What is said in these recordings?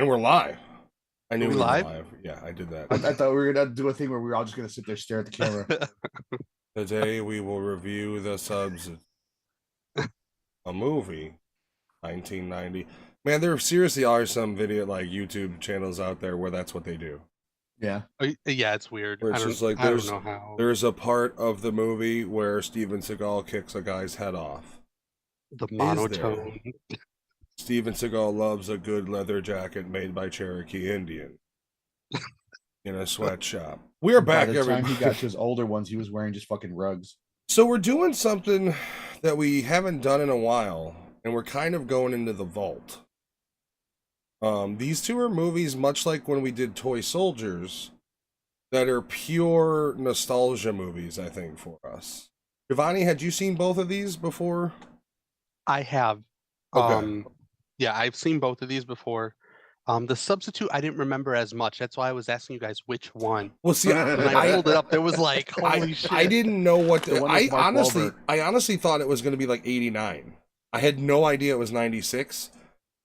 And we're live. I knew we we were live? live. Yeah, I did that. I thought we were gonna do a thing where we were all just gonna sit there stare at the camera. Today we will review the subs. A movie, 1990. Man, there seriously are some video like YouTube channels out there where that's what they do. Yeah. Yeah, it's weird. Where it's just like I don't know how. there's a part of the movie where Steven Seagal kicks a guy's head off. The monotone. Steven Seagal loves a good leather jacket made by Cherokee Indian in a sweatshop. We're back. By the time he got to his older ones, he was wearing just fucking rugs. So we're doing something that we haven't done in a while, and we're kind of going into the vault. These two are movies, much like when we did Toy Soldiers, that are pure nostalgia movies, I think, for us. Giovanni, had you seen both of these before? I have. Okay. Yeah, I've seen both of these before. The Substitute I didn't remember as much. That's why I was asking you guys which one. Well, see, When I pulled it up, there was like, holy shit. I didn't know what The to, one I with Mark honestly Wahlberg. I honestly thought it was going to be like 89. I had no idea it was 96.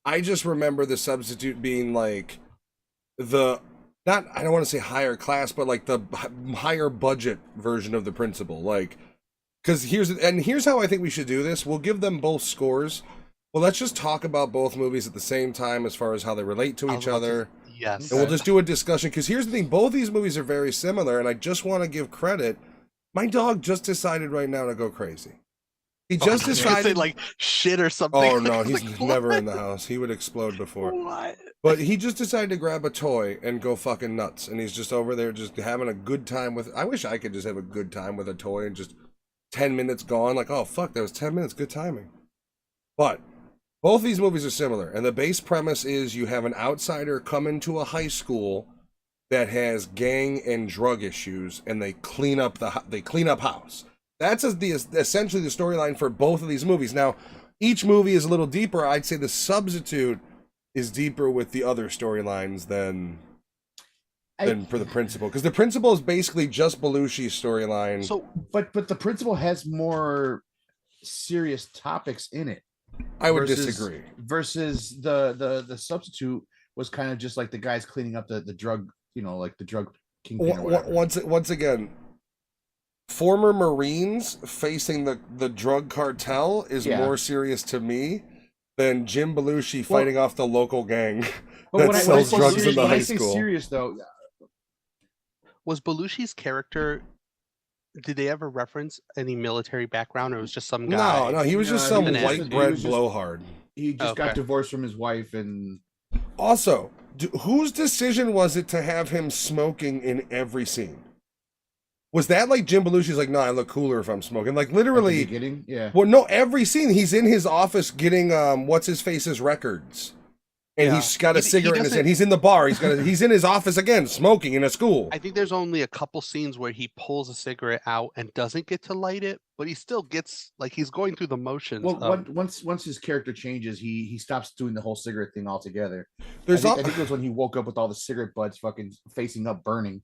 I just remember The Substitute being like the not I don't want to say higher class, but like the higher budget version of The Principal. Like, because here's how I think we should do this. We'll give them both scores. Well, let's just talk about both movies at the same time as far as how they relate to each other. Yes. And we'll just do a discussion, because here's the thing. Both these movies are very similar, and I just want to give credit. My dog just decided right now to go crazy. He just Say decided... like shit or something. Oh, no, he's Like, never what? in the house. He would explode before. What? But he just decided to grab a toy and go fucking nuts. And he's just over there just having a good time with... I wish I could just have a good time with a toy and just 10 minutes gone. Like, oh, fuck, that was 10 minutes. Good timing. But... both these movies are similar, and the base premise is you have an outsider come into a high school that has gang and drug issues, and they clean up house. That's essentially the storyline for both of these movies. Now, each movie is a little deeper. I'd say The Substitute is deeper with the other storylines than for The Principal, because The Principal is basically just Belushi's storyline. So, but the Principal has more serious topics in it. I would disagree. Versus the Substitute was kind of just like the guys cleaning up the drug, like the drug kingpin or whatever. Once again, former Marines facing the drug cartel is more serious to me than Jim Belushi fighting off the local gang that sells drugs in the high school. When I say serious, though, was Belushi's character... did they ever reference any military background, or was just some guy? No, he was just some white bread blowhard. He just got divorced from his wife, and also, whose decision was it to have him smoking in every scene? Was that like Jim Belushi's like, no, I look cooler if I'm smoking? Like literally, at the beginning? Yeah. Well, no, every scene he's in his office getting what's his face's records. And he's got a cigarette in his hand. He's in the bar. He's in his office again, smoking in a school. I think there's only a couple scenes where he pulls a cigarette out and doesn't get to light it, but he still gets like he's going through the motions. Well, once his character changes, he stops doing the whole cigarette thing altogether. I think it was when he woke up with all the cigarette butts fucking facing up, burning.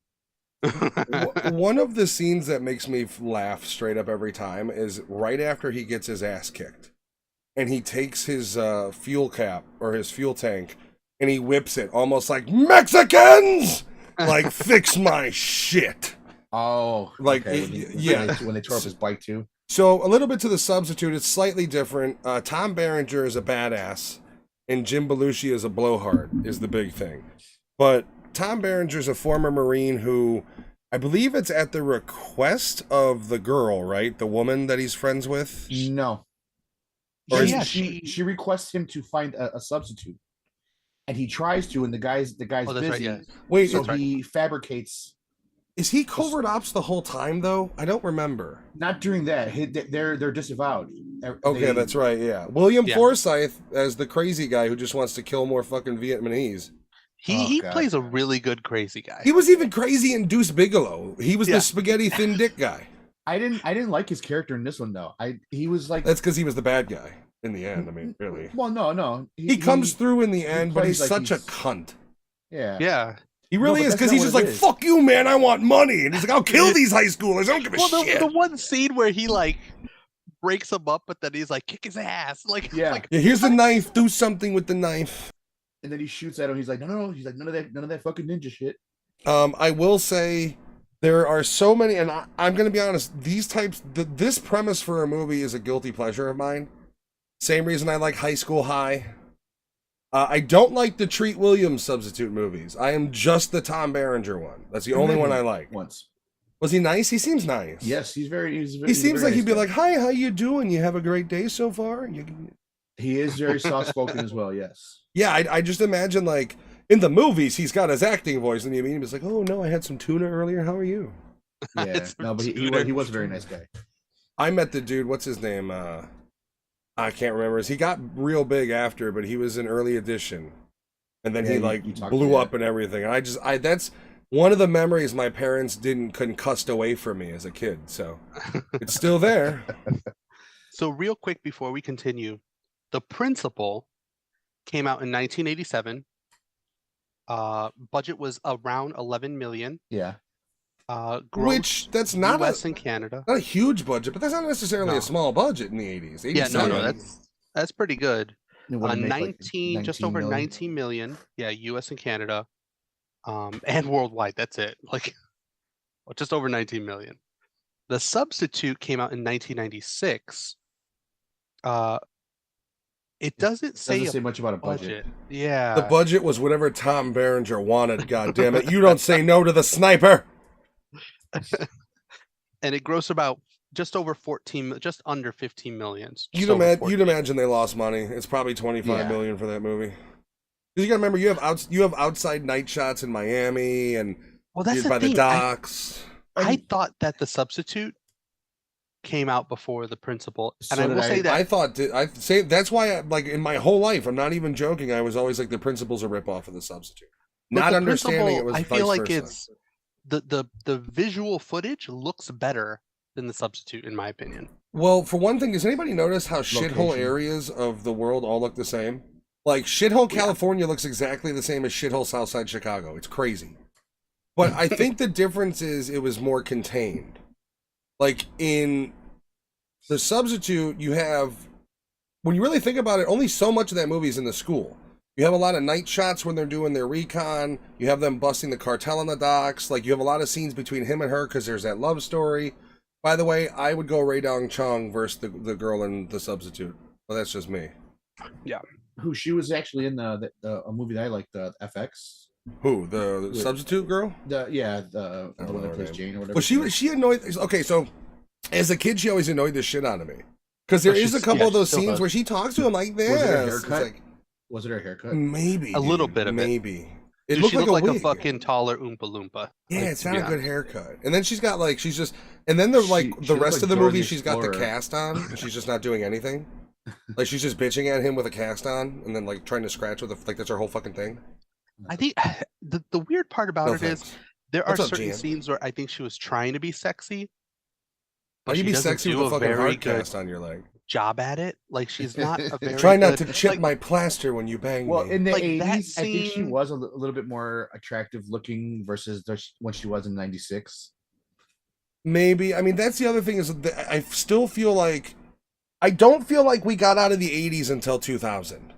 One of the scenes that makes me laugh straight up every time is right after he gets his ass kicked. And he takes his fuel cap or his fuel tank and he whips it almost like Mexicans, like fix my shit. Oh, like okay. When they tore up his bike too. So a little bit to The Substitute, it's slightly different. Tom Berenger is a badass, and Jim Belushi is a blowhard. Is the big thing, but Tom Berenger is a former Marine who, I believe, it's at the request of the girl, right? The woman that he's friends with. No. She requests him to find a substitute, and he tries to, and the guy's busy. Right, yeah. Wait, so he fabricates. Is he covert ops the whole time though? I don't remember. Not during that. They're disavowed. Okay, that's right. Yeah, William Forsythe as the crazy guy who just wants to kill more fucking Vietnamese. He plays a really good crazy guy. He was even crazy in Deuce Bigalow. He was the spaghetti thin dick guy. I didn't like his character in this one though. He was like, that's because he was the bad guy in the end. I mean, really. Well, no. He comes through in the end, but he's like such a cunt. Yeah. He really is, because he's just like, fuck you, man, I want money. And he's like, I'll kill these high schoolers. I don't give a shit. The one scene where he like breaks him up, but then he's like, kick his ass. Like, yeah. Here's the knife. Do something with the knife. And then he shoots at him. He's like, no. He's like, none of that fucking ninja shit. I will say there are so many, and I'm going to be honest. This premise for a movie is a guilty pleasure of mine. Same reason I like High School High. I don't like the Treat Williams substitute movies. I am just the Tom Berenger one. That's the only one I like. Once. Was he nice? He seems nice. Yes, he seems like he'd be like, "Hi, how you doing? You have a great day so far?" He is very soft spoken as well. Yes. Yeah, I just imagine like in the movies he's got his acting voice, and you mean he's like, "Oh no, I had some tuna earlier. How are you?" Yeah, no, but he was a very nice guy. I met the dude. What's his name? I can't remember. He got real big after, but he was an early edition, and then he blew up and everything. And that's one of the memories my parents couldn't cuss away from me as a kid. So it's still there. So real quick before we continue, The Principal came out in 1987. Budget was around 11 million. Yeah. Which that's not US and Canada. Not a huge budget, but that's not necessarily a small budget in the 80s. Yeah, no, that's pretty good. 19, just over 19 million. Yeah, US and Canada. And worldwide, that's it. Just over 19 million. The Substitute came out in 1996. It doesn't say much about a budget. Yeah. The budget was whatever Tom Berenger wanted, God damn it. You don't say no to the sniper. And it grossed about just under 15 million. You'd imagine they lost money. It's probably 25 million for that movie. Because you gotta remember, you have outside night shots in Miami and that's by the docks. I thought that The Substitute came out before The Principal, and I will say that that's why in my whole life, I'm not even joking, I was always like The Principal's a ripoff of The Substitute. Not understanding it was. I feel like versa. it's the visual footage looks better than The Substitute, in my opinion. Well, for one thing, does anybody notice how shithole areas of the world all look the same? Like shithole California looks exactly the same as shithole Southside Chicago. It's crazy. But I think the difference is it was more contained. Like in The Substitute, you have, when you really think about it, only so much of that movie is in the school. You have a lot of night shots when they're doing their recon. You have them busting the cartel on the docks. Like, you have a lot of scenes between him and her because there's that love story. By the way, I would go Rae Dong Chung versus the girl in The Substitute. Well, that's just me. Yeah. Who she was actually in a movie that I liked, the FX. Who? The Substitute girl? The one that plays Jane or whatever. Well, she annoyed. Okay, so as a kid, she always annoyed the shit out of me. Because there is a couple of those scenes where she talks to him like this. Was it her haircut? Was it her haircut? Maybe. A little bit of maybe. It looked like a fucking taller Oompa Loompa. Yeah, it's not a good haircut. And then she's got and then the rest of the movie, she's got the cast on, and she's just not doing anything. Like, she's just bitching at him with a cast on, and then trying to scratch with that's her whole fucking thing. I think the weird part about is there are certain scenes where I think she was trying to be sexy. But you be sexy with a fucking hard cast on your leg? Job at it. Like, she's not a very Try not to chip my plaster when you bang me. Well, in the 80s, I think she was a little bit more attractive looking versus when she was in 96. Maybe. I mean, that's the other thing is that I still feel like I don't feel like we got out of the 80s until 2000.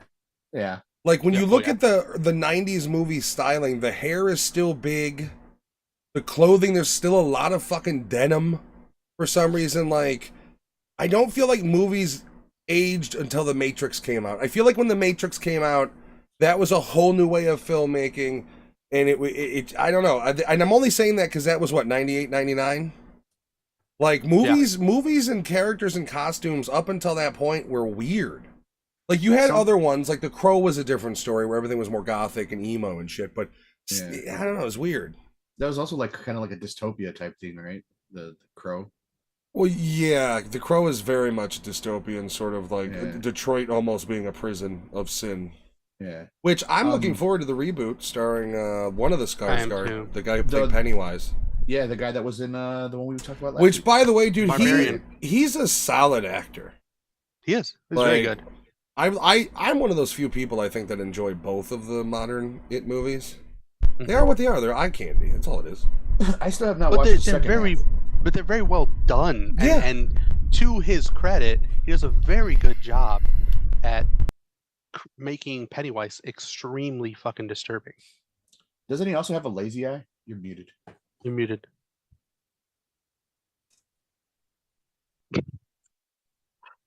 Yeah. Like, when you look at the 90s movie styling, the hair is still big. The clothing, there's still a lot of fucking denim for some reason. Like, I don't feel like movies aged until The Matrix came out. I feel like when The Matrix came out, that was a whole new way of filmmaking. And it I don't know. And I'm only saying that because that was, 98, 99? Like, movies and characters and costumes up until that point were weird. Like, you had other ones, like The Crow was a different story where everything was more gothic and emo and shit, but I don't know, it was weird. That was also kind of like a dystopia type thing, right? The Crow. Well, yeah, The Crow is very much dystopian, sort of like Detroit almost being a prison of sin. Yeah. Which I'm looking forward to the reboot starring one of the Skarsgård, the guy who played Pennywise. Yeah, the guy that was in the one we talked about last week. By the way, dude, he's a solid actor. He is. He's very good. I'm one of those few people, I think, that enjoy both of the modern It movies. They are what they are. They're eye candy. That's all it is. I still have not watched the second half. But they're very well done. And to his credit, he does a very good job at making Pennywise extremely fucking disturbing. Doesn't he also have a lazy eye? You're muted. You're muted.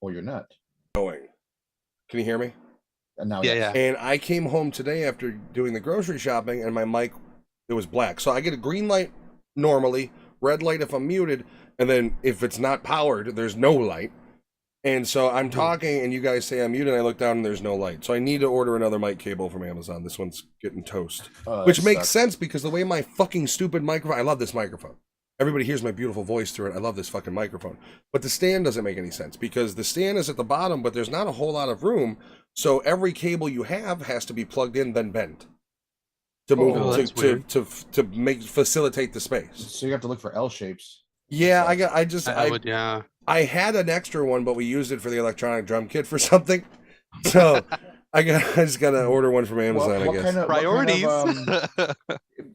Or you're not. Going. Can you hear me? Now, yeah, yes. yeah. And I came home today after doing the grocery shopping, and my mic, it was black. So I get a green light normally, red light if I'm muted, and then if it's not powered, there's no light. And so I'm talking, and you guys say I'm muted, and I look down, and there's no light. So I need to order another mic cable from Amazon. This one's getting toast. Which makes sense, because the way my fucking stupid microphone... I love this microphone. Everybody hears my beautiful voice through it. I love this fucking microphone. But the stand doesn't make any sense, because the stand is at the bottom, but there's not a whole lot of room. So every cable you have has to be plugged in, then bent to move to make facilitate the space. So you have to look for L shapes. Yeah, I had an extra one, but we used it for the electronic drum kit for something. So I just gotta order one from Amazon. I guess. Kind of, priorities.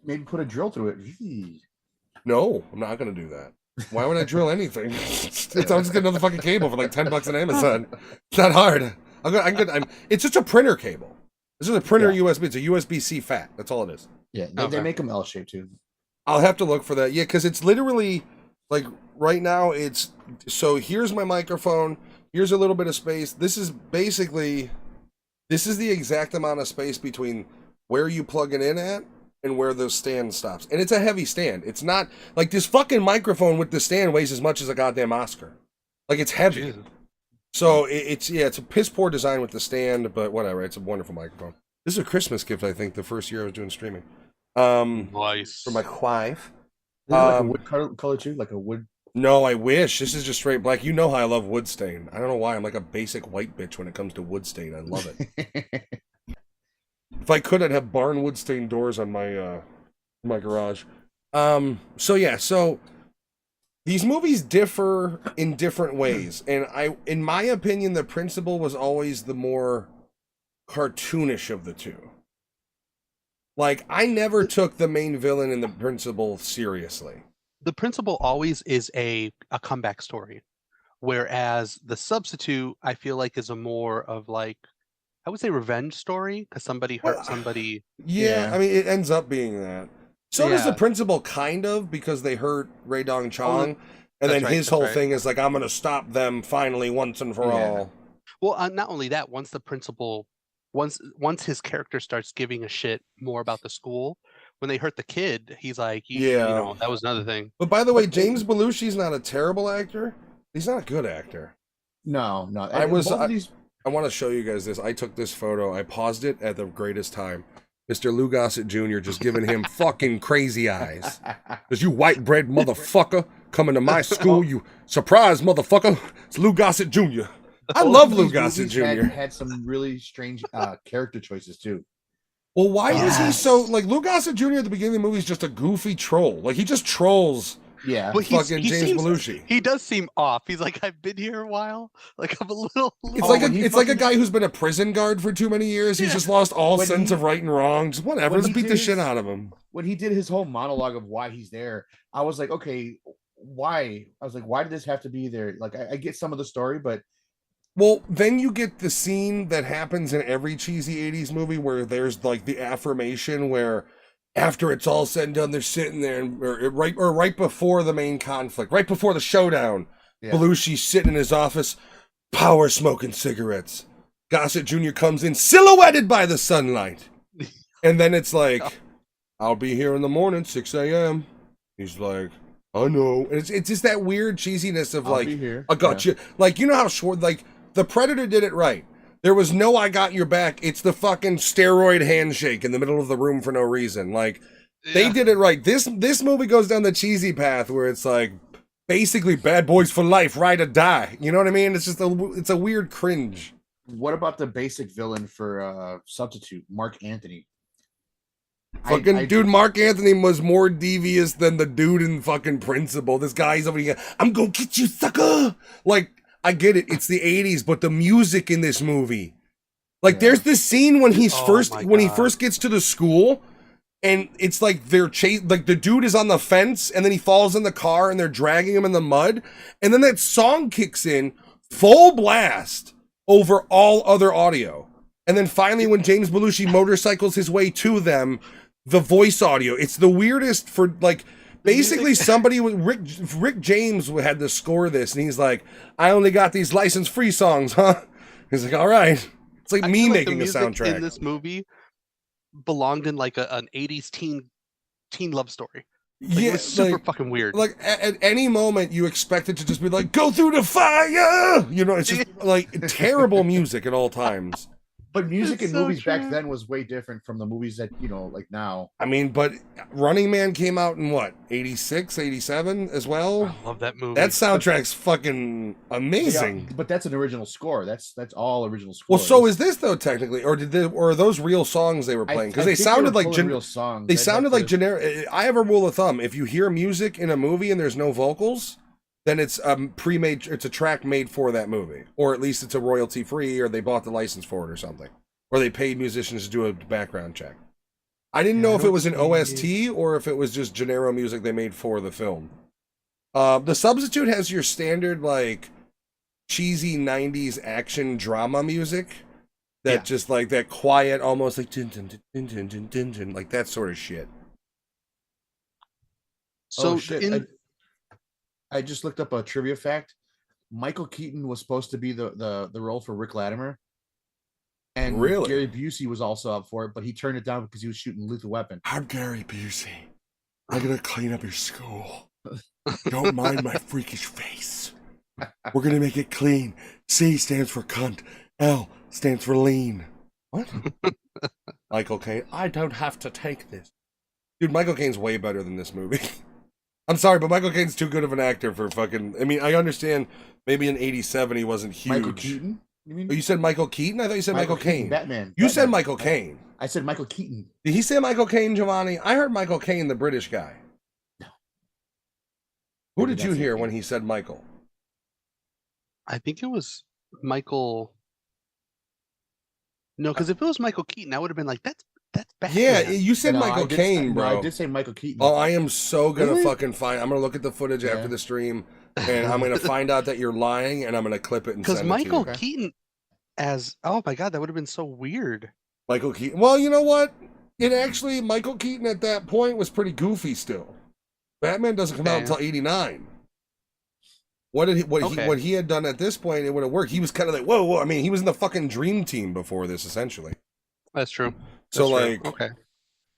Maybe put a drill through it. No, I'm not gonna do that. Why would I drill anything? I'll just get another fucking cable for like $10 on Amazon. It's not hard. It's just a printer cable. This is a printer USB. It's a USB-C FAT. That's all it is. Yeah, they make them L-shaped too. I'll have to look for that. Yeah, because it's literally like right now. It's so here's my microphone. Here's a little bit of space. This is the exact amount of space between where you plug it in at and where the stand stops. And it's a heavy stand. It's not like this fucking microphone with the stand weighs as much as a goddamn Oscar. Like it's heavy. Jesus. So it's a piss poor design with the stand, but whatever. It's a wonderful microphone. This is a Christmas gift, I think, the first year I was doing streaming. Nice. For my wife. Like a wood color too? Like a wood? No, I wish. This is just straight black. You know how I love wood stain. I don't know why. I'm like a basic white bitch when it comes to wood stain. I love it. If I could, I'd have barn wood stain doors on my garage. So these movies differ in different ways, and in my opinion, the principal was always the more cartoonish of the two. Like, I never took the main villain and the principal seriously. The principal always is a comeback story, whereas the substitute, I feel like, is a more of like, I would say revenge story, because somebody hurt somebody. Yeah, I mean, it ends up being that. So does the principal, kind of, because they hurt Ray Dong Chong, and then his whole thing is like, I'm going to stop them finally once and for all. Well, not only that, once the principal, once his character starts giving a shit more about the school, when they hurt the kid, he's like, you know, that was another thing. But by the way, James Belushi's not a terrible actor. He's not a good actor. No. I want to show you guys this. I took this photo. I paused it at the greatest time. Mr. Lou Gossett Jr. just giving him fucking crazy eyes. Because you white bread motherfucker coming to my school, you surprise motherfucker. It's Lou Gossett Jr. I love Lou Gossett Jr. Had some really strange character choices too. Well, why is he so like Lou Gossett Jr. at the beginning of the movie is just a goofy troll. Like he just trolls. Yeah, but fucking James Belushi. He does seem off. He's like, I've been here a while. Like I'm a little. It's like a guy who's been a prison guard for too many years. He's just lost all sense of right and wrong. Just whatever. Just beat the shit out of him. When he did his whole monologue of why he's there, I was like, okay, why? I was like, why did this have to be there? Like, I get some of the story, but. Well, then you get the scene that happens in every cheesy 80s movie where there's like the affirmation where after it's all said and done, they're sitting there and right before the main conflict, right before the showdown. Yeah. Belushi's sitting in his office, power smoking cigarettes. Gossett Jr. comes in, silhouetted by the sunlight. And then it's like, I'll be here in the morning, 6 a.m. He's like, I know. And it's just that weird cheesiness of like, I got you. Like, you know how short, like, The Predator did it right. There was no I got your back. It's the fucking steroid handshake in the middle of the room for no reason. Like, they did it right. This movie goes down the cheesy path where it's like, basically bad boys for life, ride or die. You know what I mean? It's just it's a weird cringe. What about the basic villain for Substitute, Mark Anthony? Dude, Mark Anthony was more devious than the dude in fucking Principal. This guy's over here, I'm gonna get you, sucker! Like, I get it, it's the 80s, but the music in this movie. Like, there's this scene when he first gets to the school, and it's like like the dude is on the fence, and then he falls in the car, and they're dragging him in the mud, and then that song kicks in, full blast, over all other audio. And then finally, when James Belushi motorcycles his way to them, the voice audio, it's the weirdest for, like, basically somebody with Rick James had to score this, and he's like, I only got these license-free songs, huh? He's like, all right. It's like me making a soundtrack. In this movie belonged in like an 80s teen love story. Like, yeah, it was super fucking weird. Like at any moment you expect it to just be like, go through the fire, you know, it's just like terrible music at all times. But music in movies back then was way different from the movies that, you know, like now. I mean, but Running Man came out in what, 86, 87 as well? I love that movie. That soundtrack's fucking amazing. Yeah, but that's an original score. That's all original score. Well, so is this though technically, or are those real songs they were playing? Because they sounded like real songs. They sounded like generic. I have a rule of thumb: if you hear music in a movie and there's no vocals, then it's pre-made. It's a track made for that movie, or at least it's a royalty free, or they bought the license for it, or something, or they paid musicians to do a background check. I didn't know if it was an OST or if it was just Gennaro music they made for the film. The Substitute has your standard like cheesy '90s action drama music that just like that quiet, almost like dun, dun, dun, dun, dun, dun, dun, like that sort of shit. So I just looked up a trivia fact. Michael Keaton was supposed to be the role for Rick Latimer. And really? Gary Busey was also up for it, but he turned it down because he was shooting Lethal Weapon. I'm Gary Busey. I'm going to clean up your school. Don't mind my freakish face. We're going to make it clean. C stands for cunt. L stands for lean. What? Michael Caine. I don't have to take this. Dude, Michael Caine's way better than this movie. I'm sorry, but Michael Caine's too good of an actor for fucking... I mean, I understand maybe in 87 he wasn't huge. Michael Keaton? You mean? Oh, you said Michael Keaton? I thought you said Michael Caine. Batman. You said Michael Caine. I said Michael Keaton. Did he say Michael Caine, Giovanni? I heard Michael Caine, the British guy. No. Who did you hear when he said Michael? I think it was Michael... No, because if it was Michael Keaton, I would have been like, that's Batman. Yeah, you said Michael Caine, bro. No, I did say Michael Keaton. Oh, I am so gonna fucking find... I'm gonna look at the footage after the stream, and I'm gonna find out that you're lying, and I'm gonna clip it and send it to you. Because Michael Keaton as... Oh my god, that would have been so weird. Michael Keaton... Well, you know what? Michael Keaton at that point was pretty goofy still. Batman doesn't come out until 89. What he had done at this point, it would have worked. He was kind of like, whoa. I mean, he was in the fucking Dream Team before this, essentially. That's true. So like, okay,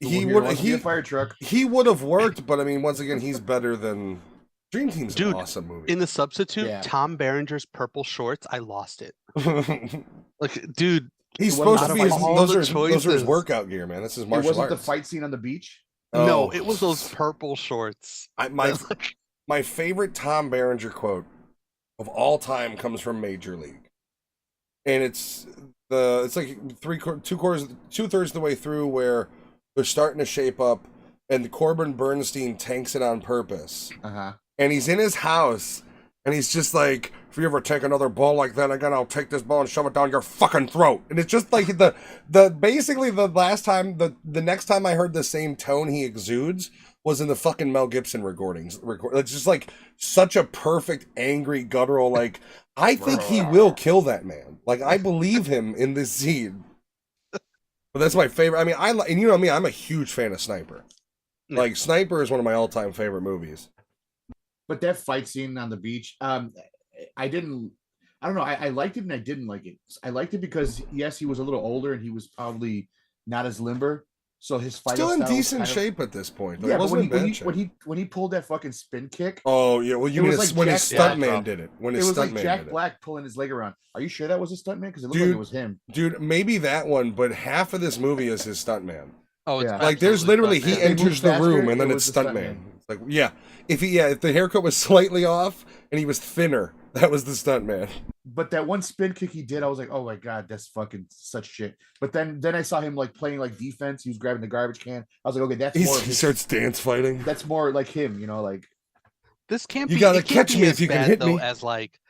he fire truck. He would have worked, but I mean, once again, he's better than Dream Team's an awesome movie. In The Substitute, Tom Berenger's purple shorts, I lost it. Like, dude, he's supposed to be those are his workout gear, man. This is martial arts. Wasn't the fight scene on the beach? Oh. No, it was those purple shorts. My favorite Tom Berenger quote of all time comes from Major League, and it's like two-thirds of the way through where they're starting to shape up, and Corbin Bernstein tanks it on purpose. And he's in his house, and he's just like, if you ever take another ball like that again, I'll take this ball and shove it down your fucking throat. And it's just like basically the next time I heard the same tone he exudes was in the fucking Mel Gibson recordings. It's just like such a perfect, angry, guttural, like, I think he will kill that man. Like, I believe him in this scene. But that's my favorite. I mean, and you know me, I'm a huge fan of Sniper. Like, Sniper is one of my all-time favorite movies. But that fight scene on the beach, I don't know. I liked it and I didn't like it. I liked it because, yes, he was a little older and he was probably not as limber. So his fight still in decent shape at this point. Yeah, but when he pulled that fucking spin kick. Oh yeah, well when his stuntman did it. When his it was stuntman like Jack Black pulling his leg around. Are you sure that was a stuntman? Because it looked like it was him. Dude, maybe that one, but half of this movie is his stuntman. Oh, it's like there's literally he enters the room and then it's stuntman. Like if the haircut was slightly off and he was thinner, that was the stuntman. But that one spin kick he did, I was like, oh my god, that's fucking such shit. But then I saw him like playing like defense. He was grabbing the garbage can. I was like, okay, that's more. He starts dance fighting. That's more like him, you know, like. This can't be. You gotta catch me if you can hit me. As like,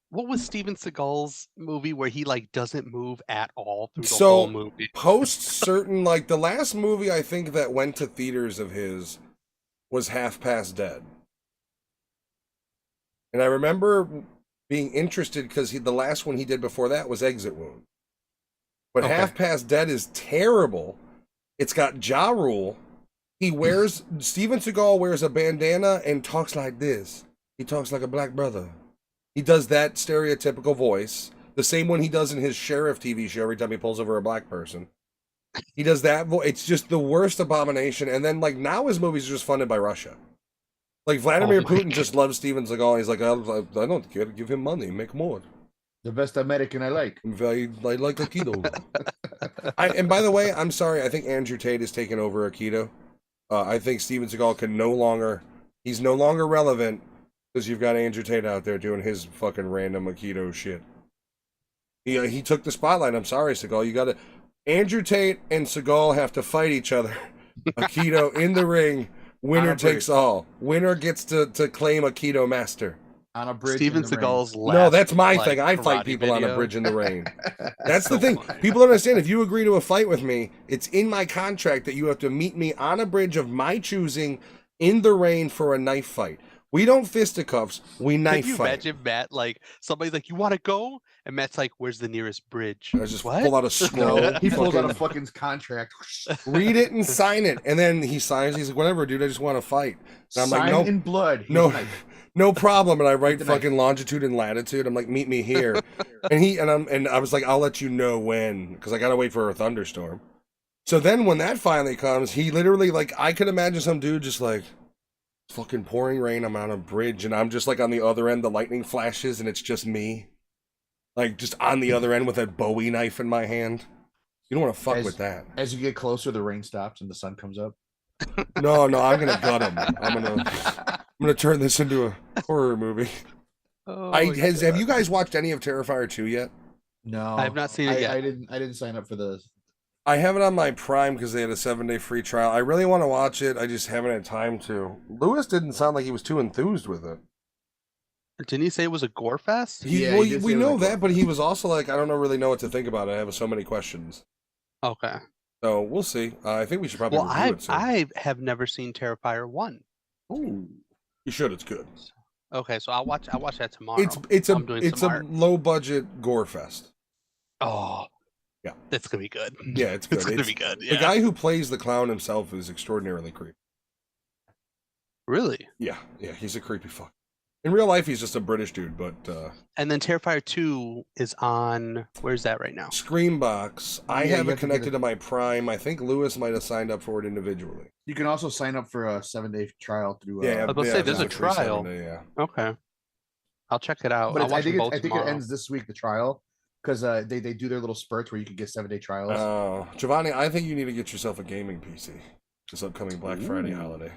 what was Steven Seagal's movie where he like doesn't move at all through the whole movie? Post certain like the last movie I think that went to theaters of his was Half Past Dead, and I remember being interested because the last one he did before that was Exit Wound, But Half Past Dead is terrible. It's got Ja Rule. Steven Seagal wears a bandana and talks like this. He talks like a black brother. He does that stereotypical voice. The same one he does in his sheriff TV show every time he pulls over a black person. He does that voice. It's just the worst abomination. And then, like, now his movies are just funded by Russia. Like, Vladimir Putin just loves Steven Seagal. He's like, I don't care. Give him money. Make more. The best American I like. I like Aikido. And by the way, I'm sorry. I think Andrew Tate has taken over Aikido. I think Steven Seagal he's no longer relevant because you've got Andrew Tate out there doing his fucking random Aikido shit. He took the spotlight. I'm sorry, Seagal. Andrew Tate and Seagal have to fight each other. Aikido in the ring. Winner takes all. Winner gets to claim Aikido master. On a bridge. Steven Seagal's last. No, that's my thing. I fight people on a bridge in the rain. That's the thing. Funny. People don't understand. If you agree to a fight with me, it's in my contract that you have to meet me on a bridge of my choosing in the rain for a knife fight. We don't fisticuffs. We knife fight. Can you imagine Matt, like, somebody's like, you want to go? And Matt's like, where's the nearest bridge? I just pull out a scroll. He pulls out a fucking contract. Read it and sign it. And then he signs. He's like, whatever, dude. I just want to fight. And I'm sign like, no. in blood. No problem. And I write fucking longitude and latitude. I'm like, meet me here. And I was like, I'll let you know when, because I gotta wait for a thunderstorm. So then when that finally comes, he literally, like, I could imagine some dude just like, fucking pouring rain, I'm on a bridge, and I'm just like on the other end, the lightning flashes, and it's just me. Like, just on the other end with a Bowie knife in my hand. You don't want to fuck with that. As you get closer, the rain stops and the sun comes up. No, I'm gonna gut him. I'm gonna turn this into a horror movie. Have you guys watched any of Terrifier 2 yet? No, I have not seen it yet. I didn't sign up for the. I have it on my Prime because they had a 7-day free trial. I really want to watch it. I just haven't had time to. Lewis didn't sound like he was too enthused with it. Didn't he say it was a gore fest? We know that, but he was also like, I don't really know what to think about it. I have so many questions. Okay. So we'll see. I think we should probably review it soon. I have never seen Terrifier 1. Ooh. You should. It's good. Okay, so I'll watch that tomorrow. It's a low budget gore fest. Oh. Yeah. That's gonna be good. Yeah, it's good. It's gonna be good. Yeah. The guy who plays the clown himself is extraordinarily creepy. Really? Yeah, he's a creepy fuck. In real life, he's just a British dude, but... And then Terrifier 2 is on... Where's that right now? Screambox. I have it connected to my Prime. I think Lewis might have signed up for it individually. You can also sign up for a 7-day trial through... Yeah, I was going to say, there's a trial. 7-day, Okay. I'll check it out. But I think it ends this week, the trial, because they do their little spurts where you can get 7-day trials. Oh, Giovanni, I think you need to get yourself a gaming PC this upcoming Black Friday holiday.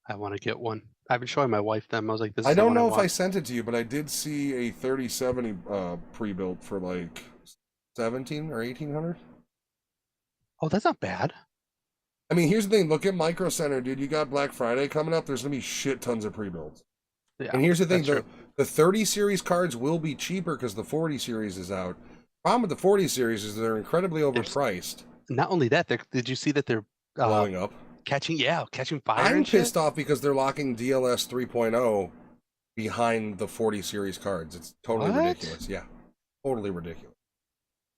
I want to get one. I've been showing my wife them. I was like, this is I don't know if I sent it to you, but I did see a 3070 pre-built for like 17 or 1800. Oh, that's not bad. I mean, here's the thing. Look at Micro Center, dude. You got Black Friday coming up. There's going to be shit tons of pre-builds. Yeah, and here's the thing. The 30 series cards will be cheaper because the 40 series is out. Problem with the 40 series is they're incredibly overpriced. Not only that, did you see that they're blowing up? Catching fire. I'm pissed off because they're locking DLS 3.0 behind the 40 series cards. It's totally ridiculous. Yeah, totally ridiculous.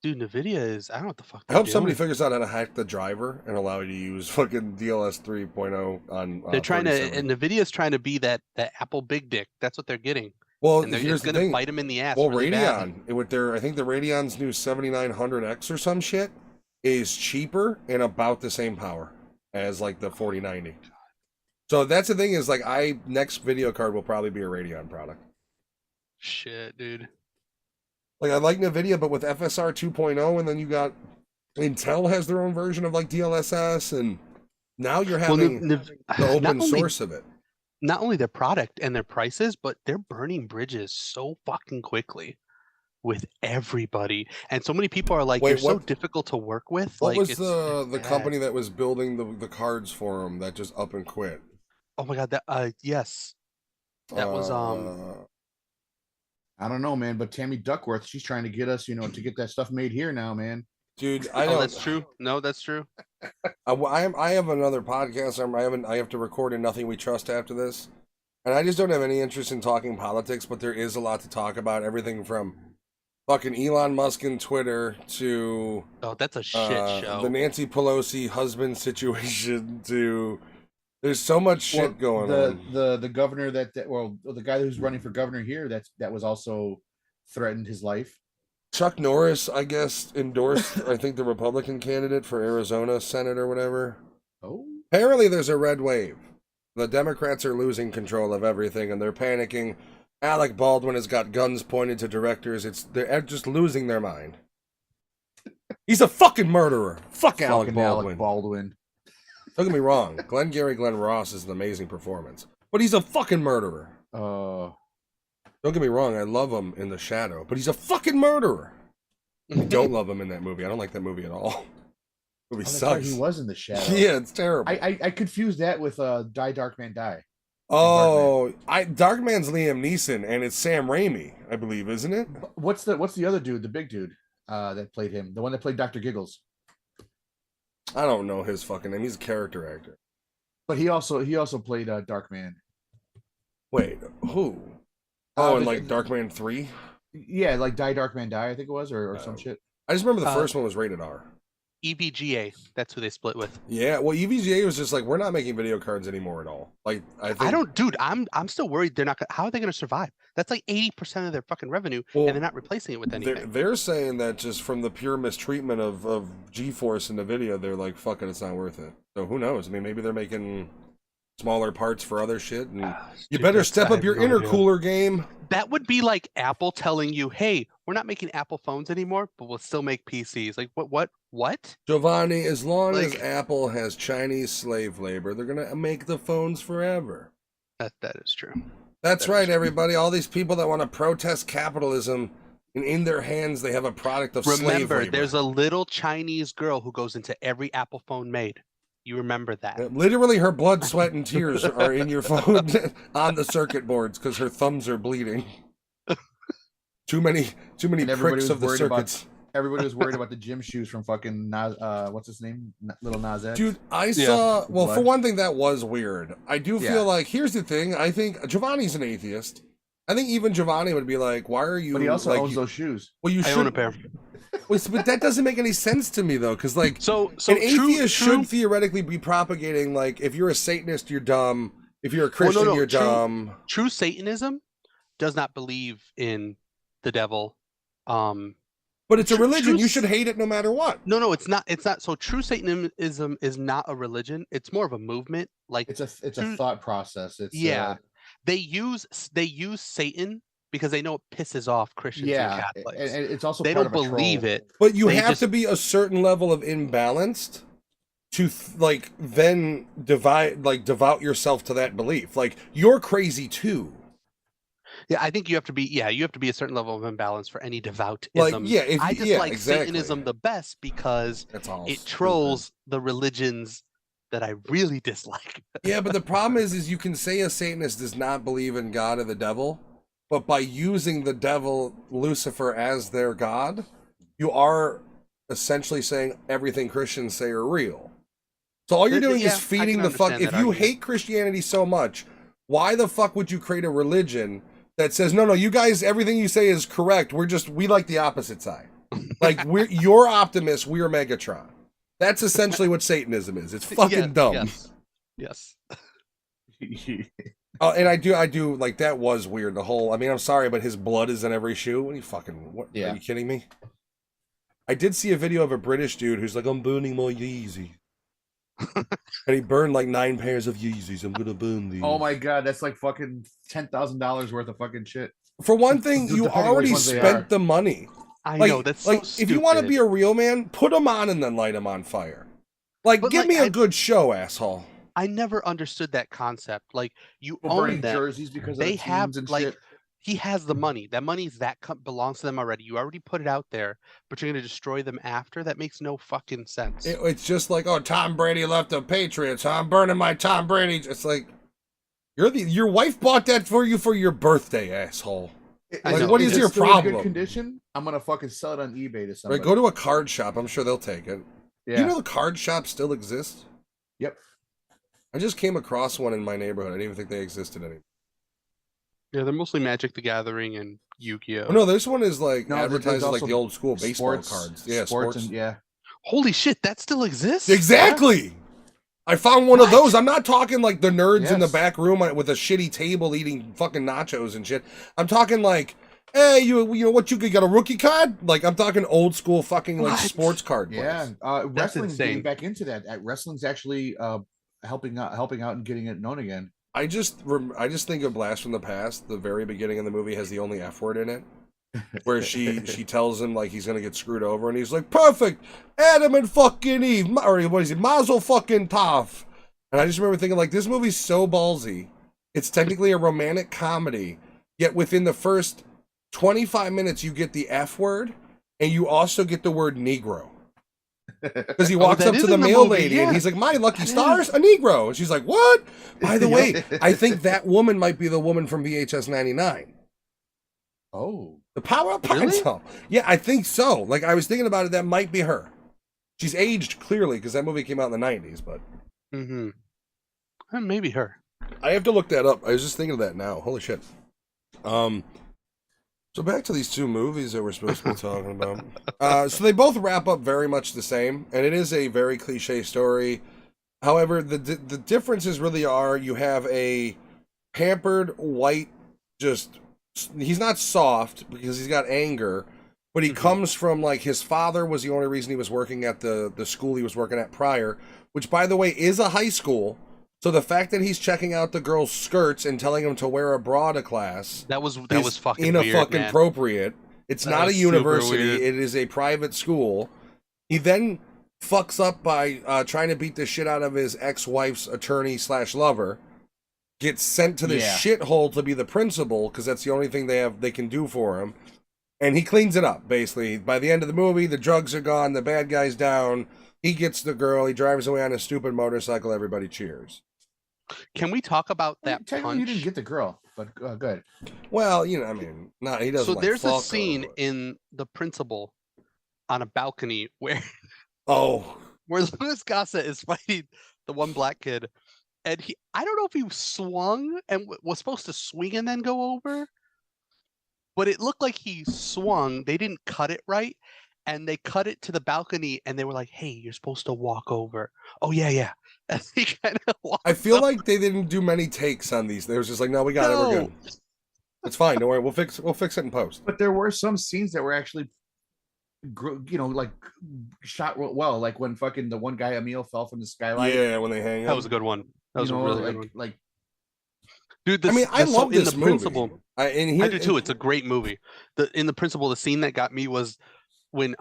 Dude, NVIDIA is... I don't know what the fuck I hope somebody figures out how to hack the driver and allow you to use fucking DLS 3.0 on... They're trying to... And NVIDIA's trying to be that Apple big dick. That's what they're getting. Well, and here's the thing. Going to bite them in the ass. Well, really Radeon, I think the Radeon's new 7900X or some shit is cheaper and about the same power as like the 4090. So that's the thing is like next video card will probably be a Radeon product. Shit, dude. Like I like NVIDIA, but with FSR 2.0, and then you got Intel has their own version of like DLSS, and now you're having the open source of it. Not only their product and their prices, but they're burning bridges so fucking quickly with everybody, and so many people are like, "You're so difficult to work with." What was the company that was building the cards for them that just up and quit? Oh my god, that yes, that was I don't know, man, but Tammy Duckworth, she's trying to get us, to get that stuff made here now, man. Dude, I know. Oh, that's true. No, that's true. I have another podcast. I have to record in Nothing We Trust after this, and I just don't have any interest in talking politics. But there is a lot to talk about. Everything from fucking Elon Musk and Twitter to Oh, that's a shit show. the Nancy Pelosi husband situation to there's so much shit going on. The governor the guy who's running for governor here that was also threatened his life. Chuck Norris, I guess, endorsed I think the Republican candidate for Arizona Senate or whatever. Oh. Apparently there's a red wave. The Democrats are losing control of everything and they're panicking. Alec Baldwin has got guns pointed to directors. They're just losing their mind. He's a fucking murderer. Fuck Alec Baldwin. Don't get me wrong. Glenn Ross is an amazing performance. But he's a fucking murderer. Don't get me wrong. I love him in The Shadow. But he's a fucking murderer. I don't love him in that movie. I don't like that movie at all. The movie sucks. He was in The Shadow. Yeah, it's terrible. I confused that with Die Darkman Die. Oh, Darkman's Liam Neeson, and it's Sam Raimi, I believe, isn't it? What's the other dude, the big dude that played him, the one that played Dr. Giggles? I don't know his fucking name. He's a character actor. But he also played Darkman. Wait, who? Oh, and like Darkman 3? Yeah, like Die Darkman Die, I think it was, or some shit. I just remember the first one was rated R. EVGA, that's who they split with. Yeah, well, EVGA was just like, we're not making video cards anymore at all. Like, I'm still worried they're not gonna, how are they going to survive? That's like 80% of their fucking revenue, and they're not replacing it with anything. They're saying that just from the pure mistreatment of GeForce in the video, they're like, fuck it, it's not worth it. So who knows? I mean, maybe they're making smaller parts for other shit, and you better step up your intercooler game. That would be like Apple telling you, hey, we're not making Apple phones anymore, but we'll still make PCs. Like, what? Giovanni, as long as Apple has Chinese slave labor, they're going to make the phones forever. That is true. That's right, everybody. All these people that want to protest capitalism, and in their hands, they have a product of slave labor. Remember, there's a little Chinese girl who goes into every Apple phone made. You remember that. Literally, her blood, sweat, and tears are in your phone on the circuit boards because her thumbs are bleeding. Too many pricks of the circuits. Everybody was worried about the gym shoes from fucking what's his name? Little Nas X. Dude, I saw. Well, for one thing, that was weird. I do feel like here's the thing. I think Giovanni's an atheist. I think even Giovanni would be like, "Why are you?" But he also owns those shoes. Well, you should own a pair. But that doesn't make any sense to me though, because like, so an atheist should theoretically be propagating like, if you're a Satanist, you're dumb. If you're a Christian, you're dumb. True Satanism does not believe in the devil. But it's a religion. You should hate it no matter what. No, it's not. It's not. So true Satanism is not a religion. It's more of a movement. Like it's a thought process. It's they use Satan because they know it pisses off Christians and Catholics. And it's also they don't believe it. But you have to be a certain level of imbalanced to then devout yourself to that belief. Like, you're crazy too. Yeah, I think you have to be a certain level of imbalance for any devoutism. I just like Satanism the best because it trolls the religions that I really dislike. Yeah, but the problem is you can say a Satanist does not believe in God or the devil, but by using the devil, Lucifer, as their god, you are essentially saying everything Christians say are real. So all you're doing is feeding the fuck. If you hate Christianity so much, why the fuck would you create a religion that says, no, you guys, everything you say is correct. We like the opposite side. Like, you're Optimus, we're Megatron. That's essentially what Satanism is. It's fucking dumb. Yes. Oh, and I do like, that was weird. The whole, I mean, I'm sorry, but his blood is in every shoe. What are you kidding me? I did see a video of a British dude who's like, I'm burning my Yeezy. And he burned like 9 pairs of Yeezys. I'm gonna burn these. Oh my god, that's like fucking $10,000 worth of fucking shit. For one thing, you already spent the money. I know, that's so stupid. If you want to be a real man, put them on and then light them on fire. Give me a good show, asshole. I never understood that concept. Like, you own them. Jerseys because they of have and like shit. He has the money. That money's belongs to them already. You already put it out there, but you're going to destroy them after? That makes no fucking sense. It's just like, oh, Tom Brady left the Patriots. I'm burning my Tom Brady. It's like, your wife bought that for you for your birthday, asshole. What is your problem? In good condition? I'm gonna fucking sell it on eBay to somebody. Right, go to a card shop. I'm sure they'll take it. Yeah. You know the card shops still exist? Yep. I just came across one in my neighborhood. I didn't even think they existed anymore. Yeah, they're mostly Magic the Gathering and Yu-Gi-Oh. Oh, no, this one is like No, advertised like also the old school baseball sports, cards. Yeah, sports. sports. And, yeah. Holy shit, that still exists? Exactly. I found one of What? those. I'm not talking like the nerds in the Yes. back room with a shitty table eating fucking nachos and shit. I'm talking like, hey, you know what, you could get a rookie card? Like, I'm talking old school fucking like What? sports card. Yeah. place. Wrestling's getting insane. back into that. Wrestling's actually helping out and getting it known again. I just think of Blast from the Past. The very beginning of the movie has the only F word in it, where she tells him like he's gonna get screwed over, and he's like, "Perfect, Adam and fucking Eve, or what is it, Mazel fucking Tov." And I just remember thinking like, this movie's so ballsy. It's technically a romantic comedy, yet within the first 25 minutes you get the F word, and you also get the word Negro. Because he walks that up is to the in the mail movie, lady yeah. and he's like, "My lucky stars, a Negro." And she's like, "What?" By the way, I think that woman might be the woman from VHS 99. Oh. The Power Up Really? Pencil. Yeah, I think so. Like, I was thinking about it, that might be her. She's aged clearly because that movie came out in the 90s, but Mm-hmm. Maybe her. I have to look that up. I was just thinking of that now. Holy shit. So back to these two movies that we're supposed to be talking about. So they both wrap up very much the same, and it is a very cliche story. However, the differences really are, you have a pampered white, he's not soft because he's got anger, but he comes from like, his father was the only reason he was working at the school he was working at prior, which by the way is a high school. So the fact that he's checking out the girls' skirts and telling them to wear a bra to class That was fucking weird, fucking man. appropriate. It's That not a was super university. weird. It is a private school. He then fucks up by trying to beat the shit out of his ex-wife's attorney/lover. Gets sent to this shithole to be the principal because that's the only thing they can do for him. And he cleans it up, basically. By the end of the movie, the drugs are gone, the bad guy's down, he gets the girl, he drives away on a stupid motorcycle, everybody cheers. Can we talk about that Technically, punch? you didn't get the girl, but good. Well, you know, I mean, he doesn't. So like, there's a fuck scene her, in The Principal on a balcony where Oh, Louis Gossett is fighting the one black kid, and I don't know if he swung and was supposed to swing and then go over, but it looked like he swung. They didn't cut it right, and they cut it to the balcony, and they were like, "Hey, you're supposed to walk over." Oh yeah. And he kind of walked. I feel like they didn't do many takes on these. They was just like, "No, we got it. We're good. It's fine. Don't worry. We'll fix it in post." But there were some scenes that were actually, like shot well. Like when fucking the one guy Emil fell from the skylight. Yeah, when they hang. That was a good one. That was a really good one. Like, dude, I love this movie. Principal, I do too. It's a great movie. In The Principal, the scene that got me was when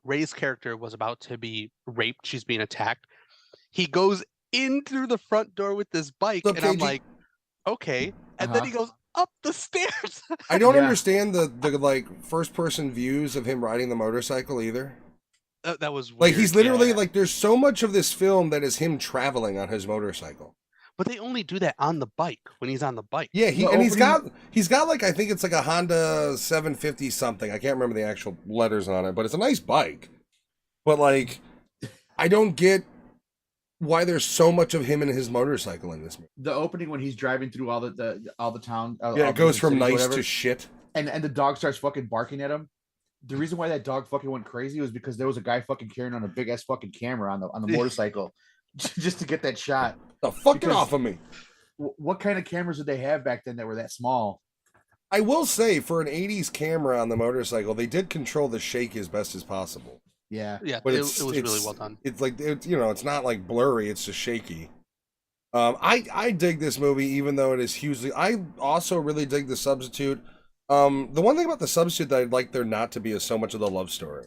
Ray's character was about to be raped. She's being attacked. He goes in through the front door with this bike, and I'm like, okay. And then he goes up the stairs. I don't understand the like first person views of him riding the motorcycle either. That was weird. Like, he's literally like, there's so much of this film that is him traveling on his motorcycle. But they only do that on the bike, when he's on the bike. Yeah, he's got like, I think it's like a Honda 750 something. I can't remember the actual letters on it, but it's a nice bike. But like, I don't get why there's so much of him and his motorcycle in this movie. The opening when he's driving through all the town. It goes from nice to shit. And the dog starts fucking barking at him. The reason why that dog fucking went crazy was because there was a guy fucking carrying on a big ass fucking camera on the motorcycle just to get that shot. Get off of me. What kind of cameras did they have back then that were that small? I will say, for an 80s camera on the motorcycle, they did control the shake as best as possible. Yeah. But it was really well done. It's like, it's not like blurry, it's just shaky. I dig this movie, even though it is hugely. I also really dig The Substitute. The one thing about The Substitute that I'd like there not to be is so much of the love story.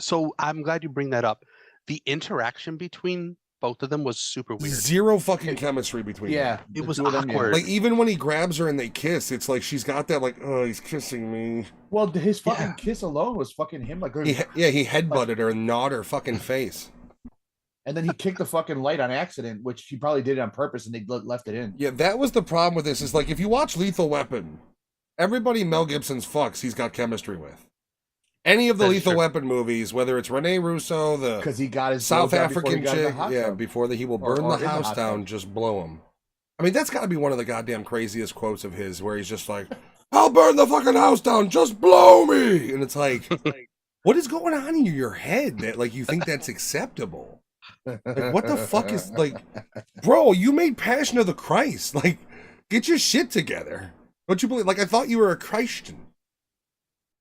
So I'm glad you bring that up. The interaction between both of them was super weird. Zero fucking chemistry between them. It was them, awkward. Like, even when he grabs her and they kiss, it's like she's got that, like, oh, he's kissing me. Well, his fucking kiss alone was fucking him. Like, he headbutted her and gnawed her fucking face. And then he kicked the fucking light on accident, which he probably did on purpose, and they left it in. Yeah, that was the problem with this. Is like, if you watch Lethal Weapon, everybody Mel Gibson's fucks, he's got chemistry with. Any of the Lethal Weapon movies, whether it's Rene Russo, because he got his South African chick, before he will burn the house down, just blow him. I mean, that's got to be one of the goddamn craziest quotes of his, where he's just like, "I'll burn the fucking house down, just blow me," and it's like, what is going on in your head that like you think that's acceptable? Like, what the fuck is like, bro? You made Passion of the Christ. Like, get your shit together. Don't you believe? Like, I thought you were a Christian.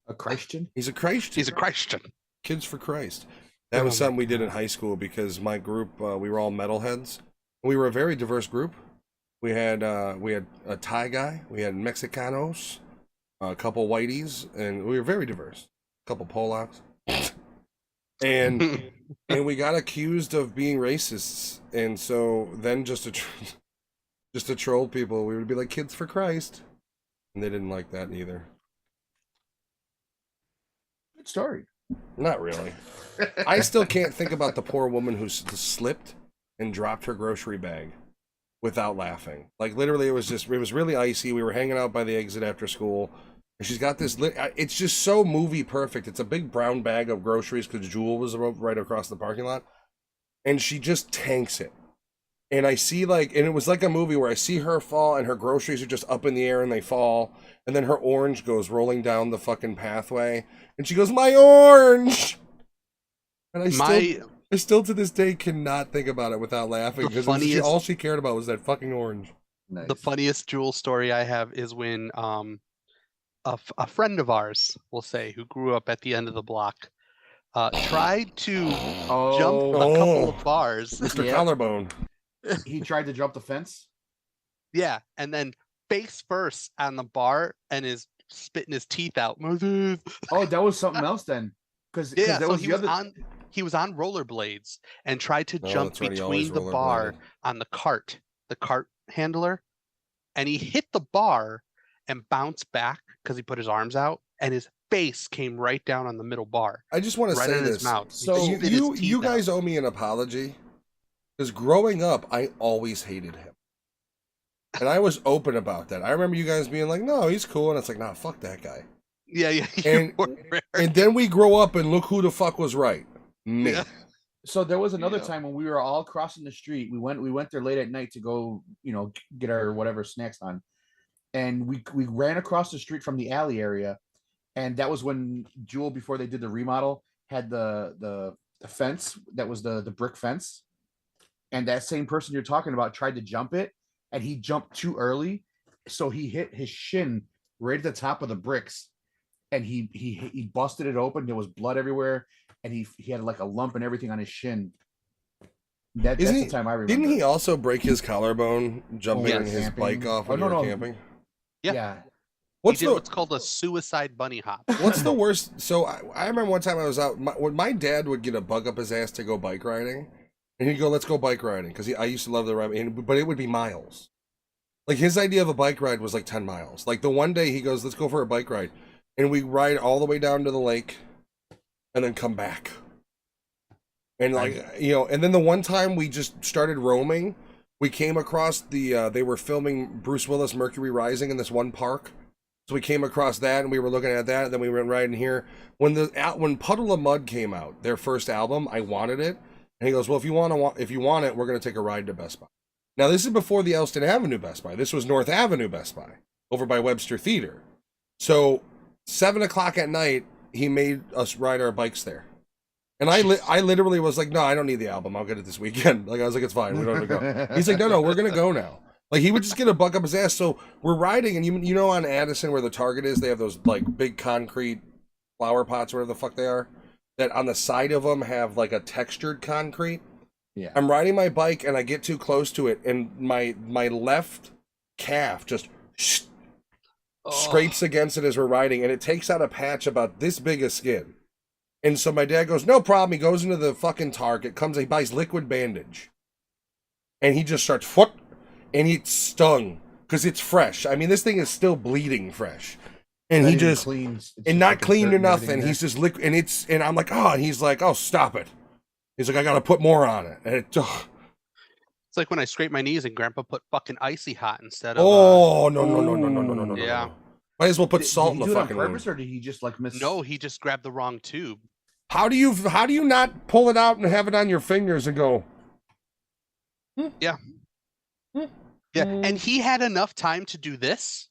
A Christian? He's a Christian. He's a Christian. Kids for Christ. That was something we did in high school because my group, we were all metalheads. We were a very diverse group. We had a Thai guy, we had Mexicanos, a couple whiteys, and we were very diverse. A couple Polacks, and we got accused of being racists. And so then just to troll people, we would be like, "Kids for Christ," and they didn't like that either. Good story. Not really. I still can't think about the poor woman who slipped and dropped her grocery bag without laughing. Like, literally, it was really icy. We were hanging out by the exit after school, and she's got this, it's just so movie perfect. It's a big brown bag of groceries because Jewel was right across the parking lot, and she just tanks it. And I see, like, and it was like a movie where I see her fall, and her groceries are just up in the air, and they fall, and then her orange goes rolling down the fucking pathway, and she goes, "My orange!" And I still to this day cannot think about it without laughing, because all she cared about was that fucking orange. Nice. The funniest Jewel story I have is when a friend of ours, we'll say, who grew up at the end of the block, tried to jump a couple of bars. Mr. Collarbone. He tried to jump the fence? Yeah, and then face first on the bar and is spitting his teeth out. Oh, that was something else then. Because he was on rollerblades and tried to jump between the bar on the cart handler, and he hit the bar and bounced back because he put his arms out, and his face came right down on the middle bar. I just want to say this. So you guys owe me an apology, because growing up, I always hated him. And I was open about that. I remember you guys being like, "No, he's cool," and it's like, "Nah, fuck that guy." Yeah. And then we grow up and look who the fuck was right. Me. Yeah. So there was another time when we were all crossing the street. We went there late at night to go, get our whatever snacks on. And we ran across the street from the alley area. And that was when Jewel, before they did the remodel, had the fence that was the brick fence. And that same person you're talking about tried to jump it, and he jumped too early. So he hit his shin right at the top of the bricks. And he busted it open. There was blood everywhere, and he had like a lump and everything on his shin. That's the time I remember. Didn't he also break his collarbone jumping his bike off when you were camping? Yeah. What's called a suicide bunny hop. What's the worst? So I remember one time I was out. When my dad would get a bug up his ass to go bike riding, and he'd go, "Let's go bike riding," because I used to love the ride, but it would be miles. Like, his idea of a bike ride was like 10 miles. Like, the one day he goes, "Let's go for a bike ride." And we ride all the way down to the lake and then come back. And and then the one time we just started roaming, we came across they were filming Bruce Willis' Mercury Rising in this one park. So we came across that and we were looking at that, and then we went right in here. When Puddle of Mud came out, their first album, I wanted it. And he goes, "Well, if you want it, we're going to take a ride to Best Buy." Now, this is before the Elston Avenue Best Buy. This was North Avenue Best Buy over by Webster Theater. So 7 o'clock at night, he made us ride our bikes there. And I literally was like, "No, I don't need the album. I'll get it this weekend." Like, I was like, "It's fine. We don't have to go." He's like, No, we're going to go now. Like, he would just get a buck up his ass. So we're riding, and you know on Addison where the Target is, they have those, like, big concrete flower pots, whatever the fuck they are, that on the side of them have, like, a textured concrete. Yeah. I'm riding my bike, and I get too close to it, and my left calf just scrapes against it as we're riding, and it takes out a patch about this big of skin. And so my dad goes, "No problem." He goes into the fucking Target, he buys liquid bandage, and he just starts and it's stung because it's fresh. I mean, this thing is still bleeding fresh, and he just not cleaned or nothing. He's just and I'm like, "Oh," and he's like, "Oh, stop it." He's like, "I got to put more on it," and it's like when I scrape my knees and Grandpa put fucking icy hot instead of. Oh no! Yeah. Might as well put salt in the fucking on purpose, or did he just like miss? No, he just grabbed the wrong tube. How do you not pull it out and have it on your fingers and go? Yeah. Yeah, and he had enough time to do this.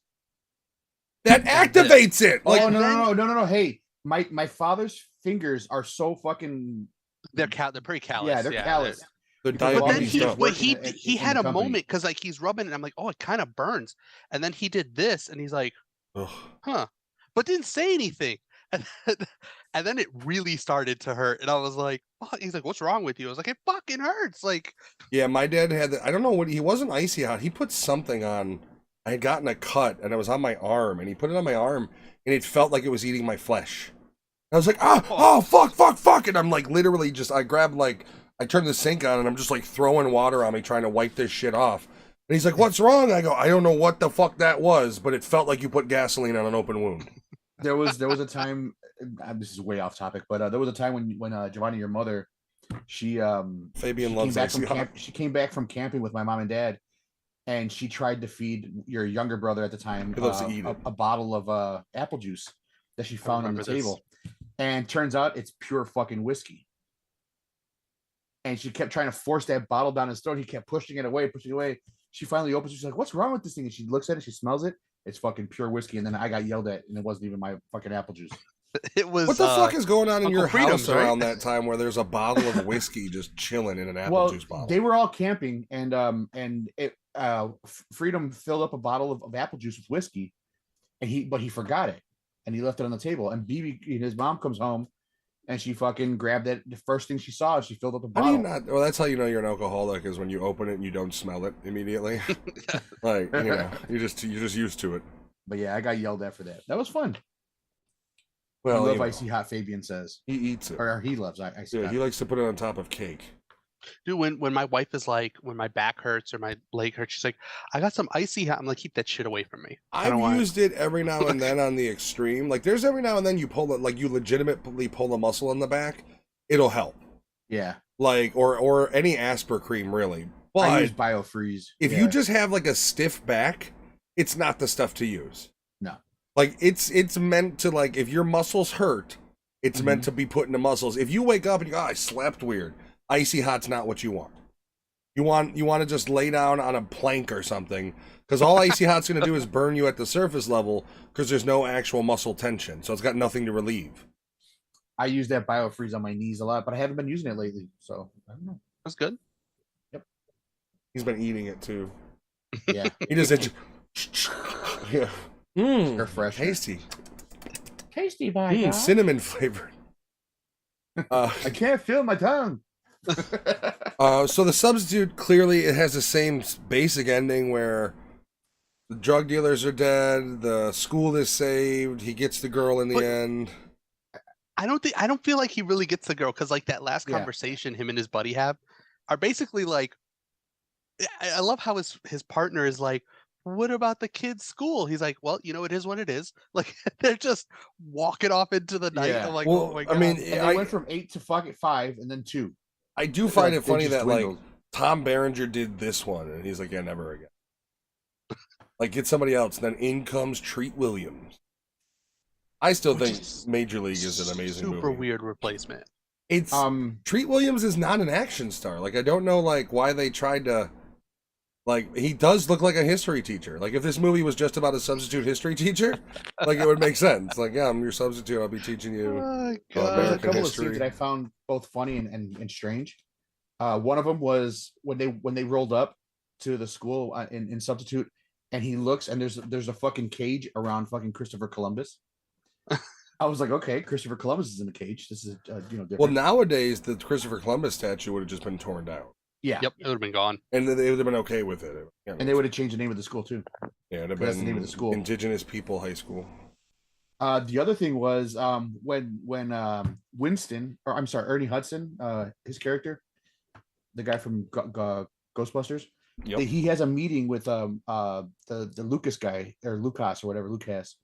That activates it. Like, no. Hey, my father's fingers are so fucking. They're pretty callous. Yeah, they're callous. But then he had a moment because like he's rubbing it, and I'm like, oh, it kind of burns. And then he did this, and he's like, huh, but didn't say anything. And then it really started to hurt, and I was like, oh. He's like, what's wrong with you? I was like, it fucking hurts. Like, yeah, my dad had I don't know what, he wasn't icy hot. He put something on. I had gotten a cut, and it was on my arm, and he put it on my arm, and it felt like it was eating my flesh. I was like, oh, fuck. And I'm like, literally I grabbed, like, I turned the sink on, and I'm just like throwing water on me, trying to wipe this shit off. And he's like, what's wrong? I go, I don't know what the fuck that was, but it felt like you put gasoline on an open wound. There was a time, this is way off topic, but there was a time when Giovanni, your mother, Fabian loves icy hot. She came back from camping with my mom and dad, and she tried to feed your younger brother at the time a bottle of apple juice that she found on the table. And turns out it's pure fucking whiskey. And she kept trying to force that bottle down his throat. He kept pushing it away. She finally opens it. She's like, what's wrong with this thing? And she looks at it. She smells it. It's fucking pure whiskey. And then I got yelled at, and it wasn't even my fucking apple juice. It was. What the fuck is going on in your Freedom's, house around that time where there's a bottle of whiskey just chilling in an apple juice bottle? They were all camping, and Freedom filled up a bottle of apple juice with whiskey, and he forgot it, and he left it on the table. And his mom comes home, and she fucking grabbed it. The first thing she saw, she filled up the bottle. Well, that's how you know you're an alcoholic, is when you open it and you don't smell it immediately. Like, you know, you're just used to it. But yeah, I got yelled at for that. That was fun. Well, I love icy hot. Fabian says he eats it, or he loves icy hot. Yeah, he likes to put it on top of cake. Dude, when my wife is like, when my back hurts or my leg hurts, she's like, I got some icy hot. I'm like, keep that shit away from me. I've used it every now and then on the extreme. Like, there's every now and then you pull it, like you legitimately pull a muscle in the back, it'll help. Yeah. Like, or any Asper cream, really. But I use BioFreeze. If you just have like a stiff back, it's not the stuff to use. No. Like, it's meant to, like, if your muscles hurt, it's meant to be put into muscles. If you wake up and you go, I slept weird, icy hot's not what you want. You want to just lay down on a plank or something, because all icy hot's going to do is burn you at the surface level, because there's no actual muscle tension, so it's got nothing to relieve. I use that BioFreeze on my knees a lot, but I haven't been using it lately, so I don't know. That's good. Yep. He's been eating it too. Yeah. He just yeah. Fresh. Tasty, by God. Cinnamon flavored. I can't feel my tongue. So the substitute, clearly it has the same basic ending where the drug dealers are dead, the school is saved, he gets the girl in the end. I don't feel like he really gets the girl, because like that last conversation him and his buddy have are basically like, I love how his partner is like, what about the kid's school? He's like, well, you know, it is what it is. Like, they're just walking off into the night. Yeah. I'm like, well, oh my God. I mean, they went from 8 to fucking 5 and then 2. I do find it funny that dwindled. like Tom Berenger did this one and he's like, yeah, never again. Like, get somebody else. And then in comes Treat Williams. I still think Major League is an amazing movie. Super weird replacement. It's Treat Williams is not an action star. Like, I don't know like why they tried to. Like, he does look like a history teacher. Like, if this movie was just about a substitute history teacher, like, it would make sense. Like, yeah, I'm your substitute. I'll be teaching you There's a couple history. of scenes that I found both funny and strange. One of them was when they rolled up to the school in substitute, and he looks, and there's a fucking cage around fucking Christopher Columbus. I was like, okay, Christopher Columbus is in the cage. This is different. Well, nowadays the Christopher Columbus statue would have just been torn down. Yeah. Yep, it would have been gone. And they would have been okay with it. And they would have changed the name of the school too. Yeah, it'd have That's been the name of the school. Indigenous People High School. The other thing was when Winston, or I'm sorry, Ernie Hudson, his character, the guy from Ghostbusters, he has a meeting with the Lucas guy, or Lucas or whatever, Lucas,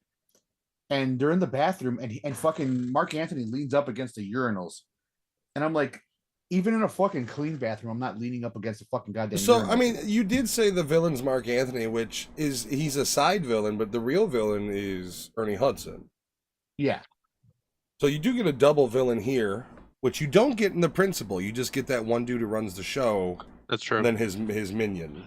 and they're in the bathroom, and fucking Mark Anthony leans up against the urinals, and I'm like, even in a fucking clean bathroom, I'm not leaning up against the fucking goddamn. So, urinal. I mean, you did say the villain's Mark Anthony, which he's a side villain, but the real villain is Ernie Hudson. Yeah. So you do get a double villain here, which you don't get in The Principal. You just get that one dude who runs the show. That's true. And then his minion.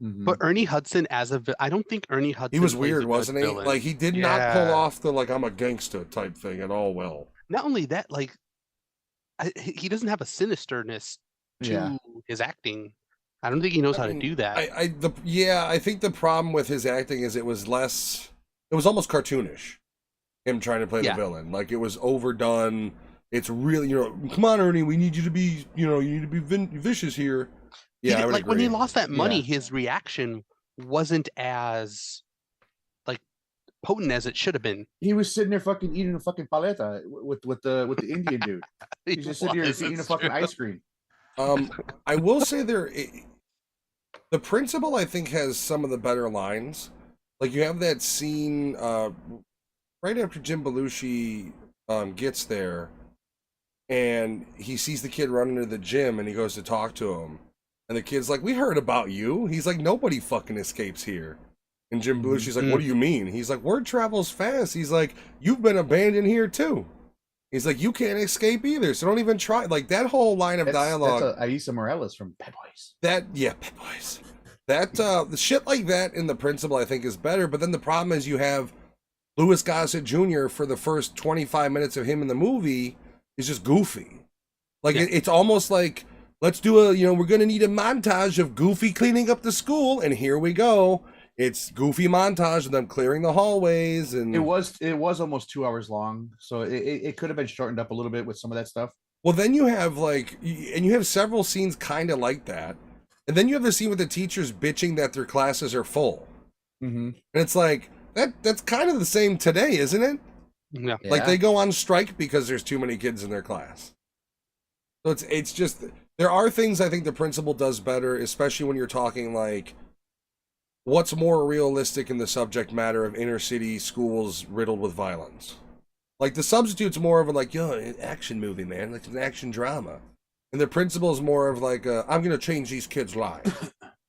But Ernie Hudson I don't think Ernie Hudson. He was weird, wasn't he? Villain. Like he did not pull off the like I'm a gangster type thing at all. Well, not only that, like he doesn't have a sinisterness to his acting. I don't think he knows how to do that. I think the problem with his acting is it was almost cartoonish. Him trying to play the villain, like it was overdone. It's really, come on, Ernie, we need you to be, you need to be vicious here. Yeah, I would agree. When he lost that money, his reaction wasn't as like potent as it should have been. He was sitting there fucking eating a fucking paleta with the Indian dude. He's just sitting there eating a fucking ice cream. I will say the principal, I think, has some of the better lines. Like you have that scene right after Jim Belushi gets there, and he sees the kid running to the gym, and he goes to talk to him, and the kid's like, "We heard about you." He's like, "Nobody fucking escapes here." And Jim Belushi's like, "What do you mean?" He's like, "Word travels fast." He's like, "You've been abandoned here too." He's like, "You can't escape either, so don't even try." Like that whole line of dialogue. That's Aisa Morales from Bad Boys. Bad Boys. That the shit like that in The Principal, I think, is better. But then the problem is you have Louis Gossett Jr. for the first 25 minutes of him in the movie is just goofy. Like it's almost like, let's do we're gonna need a montage of Goofy cleaning up the school, and here we go. It's Goofy montage of them clearing the hallways, and it was almost 2 hours long, so it could have been shortened up a little bit with some of that stuff. Well, then you have you have several scenes kind of like that, and then you have the scene with the teachers bitching that their classes are full, and it's like that's kind of the same today, isn't it? Yeah. Like they go on strike because there's too many kids in their class. So it's just there are things I think The Principal does better, especially when you're talking like what's more realistic in the subject matter of inner city schools riddled with violence. Like The Substitute's more of an action movie, man, like an action drama, and The Principal is more of like I'm gonna change these kids' lives.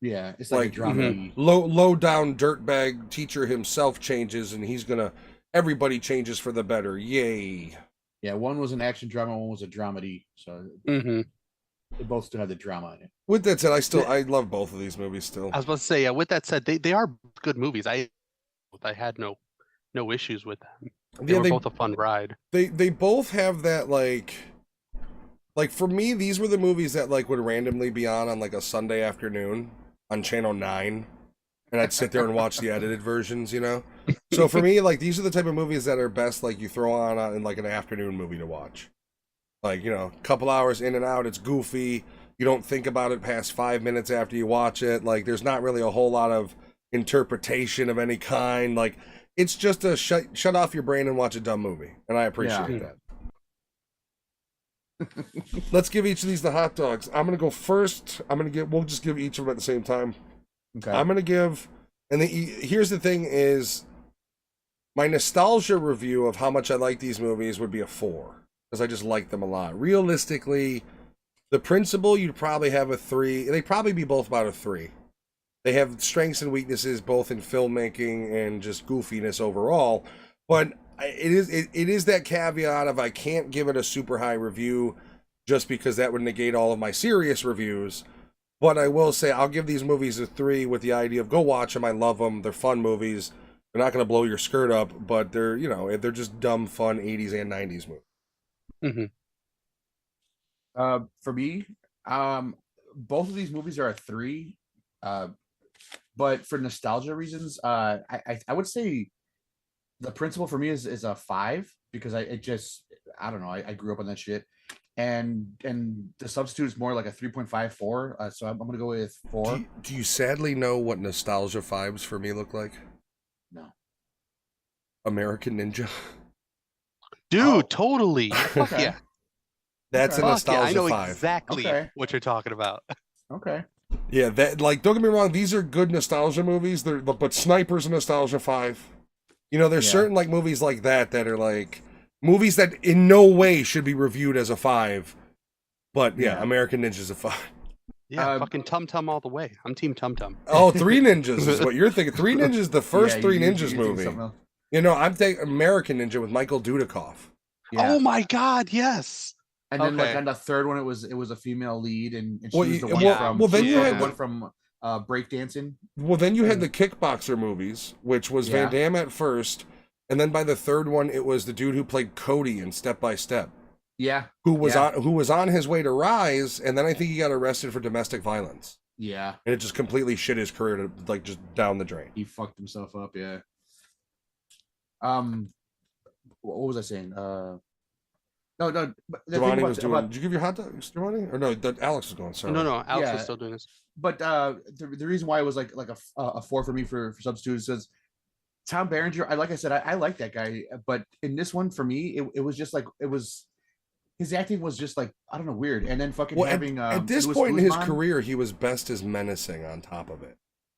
Yeah, it's like a drama. Low down dirtbag teacher himself changes, and everybody changes for the better. Yay. Yeah, one was an action drama, one was a dramedy. So they both still have the drama in it. With that said, I love both of these movies still. I was about to say, with that said, they are good movies. I had no issues with them. They were both a fun ride. They both have that like for me, these were the movies that would randomly be on like a Sunday afternoon on Channel 9. And I'd sit there and watch the edited versions, So for me, these are the type of movies that are best, you throw on in an afternoon movie to watch. A couple hours in and out, it's goofy. You don't think about it past 5 minutes after you watch it. There's not really a whole lot of interpretation of any kind. It's just a shut off your brain and watch a dumb movie. And I appreciate that. Let's give each of these the hot dogs. I'm going to go first. We'll just give each of them at the same time. Okay. I'm going to give, and here's the thing is, my nostalgia review of how much I like these movies would be a 4, because I just like them a lot. Realistically, The Principal, you'd probably have a 3. They'd probably be both about a 3. They have strengths and weaknesses both in filmmaking and just goofiness overall, but it is that caveat of I can't give it a super high review just because that would negate all of my serious reviews. But I will say I'll give these movies a 3 with the idea of go watch them. I love them. They're fun movies. They're not going to blow your skirt up, but they're they're just dumb, fun 80s and 90s movies. For me, both of these movies are a 3. But for nostalgia reasons, I would say The Principal for me is a 5 because I don't know. I grew up on that shit. And The Substitute is more like a 3.54, so I'm gonna go with 4. Do you sadly know what nostalgia 5s for me look like? No. American Ninja. Dude, totally. Okay. Yeah. That's a nostalgia 5. I know exactly what you're talking about. Okay. Yeah, that don't get me wrong, these are good nostalgia movies. But Sniper's a nostalgia 5. There's certain movies like that are movies that in no way should be reviewed as a 5. But American Ninja's a 5. Yeah, fucking Tum Tum all the way. I'm Team Tum Tum. Oh, Three Ninjas is what you're thinking. Three Ninjas, the first Three Ninjas movie. I'm taking American Ninja with Michael Dudikoff. Yeah. Oh my God, yes. And then on the third one, it was a female lead, and she was the one from breakdancing. Well, then you had the kickboxer movies, which was Van Damme at first, and then by the third one, it was the dude who played Cody in Step by Step. Yeah, who was on his way to rise, and then I think he got arrested for domestic violence. Yeah, and it just completely shit his career to like just down the drain. He fucked himself up. Yeah. What was I saying? No. Giovanni was doing. Did you give your hot dogs, Giovanni? Or no? Alex was going. Sorry. No. Alex was still doing this. But the reason why it was like a 4 for me for substitute is because Tom Berenger. I like that guy, but in this one for me, it was just like it was. His acting was just like, I don't know, weird. And then fucking having at this Louis point Guzman, in his career, he was best as menacing on top of it.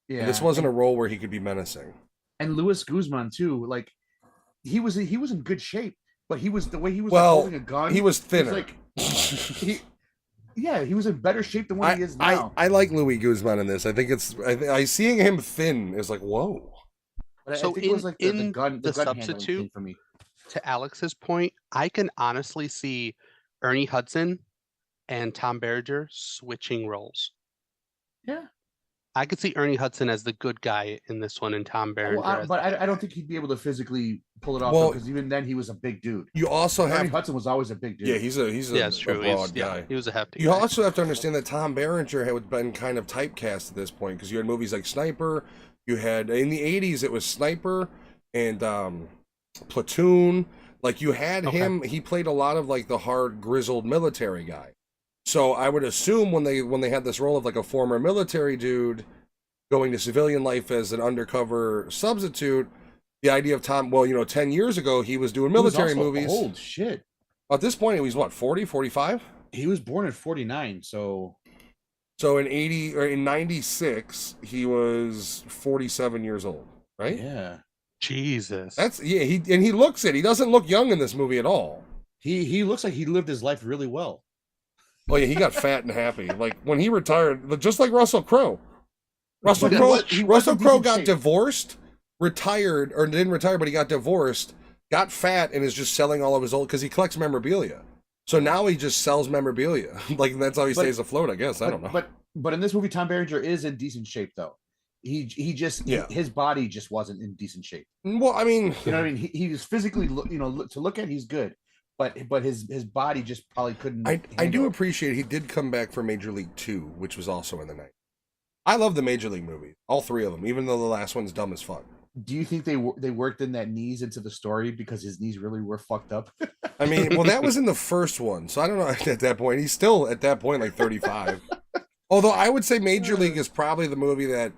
Yeah, and this wasn't a role where he could be menacing. And Louis Guzman too, like he was in good shape, but he was the way he was holding a gun. He was thinner. Like he was in better shape than what he is now. I like Louis Guzman in this. I think I seeing him thin is like whoa. But so I think it was like the gun substitute for me. To Alex's point, I can honestly see Ernie Hudson and Tom Berenger switching roles. Yeah. I could see Ernie Hudson as the good guy in this one and Tom Berenger. But I don't think he'd be able to physically pull it off because even then he was a big dude. You also Ernie Hudson was always a big dude. Yeah, he's a broad guy. Yeah, he was a hefty guy. You also have to understand that Tom Berenger had been kind of typecast at this point because you had movies like Sniper. You had in the 80s it was Sniper and Platoon. Like you had him, he played a lot of like the hard grizzled military guy. So I would assume when they had this role of like a former military dude going to civilian life as an undercover substitute, the idea of Tom, 10 years ago he was doing military movies. Old shit. At this point he was what, 40, 45? He was born in 49, so in 80 or in 96 he was 47 years old, right? Yeah. Jesus. He looks it. He doesn't look young in this movie at all. He looks like he lived his life really well. Oh yeah, he got fat and happy. Like when he retired, just like Russell Crowe. Russell Crowe got divorced, retired, or didn't retire, but he got divorced, got fat, and is just selling all of his old because he collects memorabilia. So now he just sells memorabilia. Like that's how he stays afloat, I guess. I don't know. But in this movie, Tom Berenger is in decent shape though. His body just wasn't in decent shape. Well, I mean, you know what I mean. He was physically, to look at, he's good, but his body just probably couldn't. I do appreciate he did come back for Major League 2, which was also in the night. I love the Major League movies, all three of them, even though the last one's dumb as fuck. Do you think they worked in that knees into the story because his knees really were fucked up? I mean, well, that was in the first one, so I don't know. At that point, he's still at that point like 35. Although I would say Major League is probably the movie that.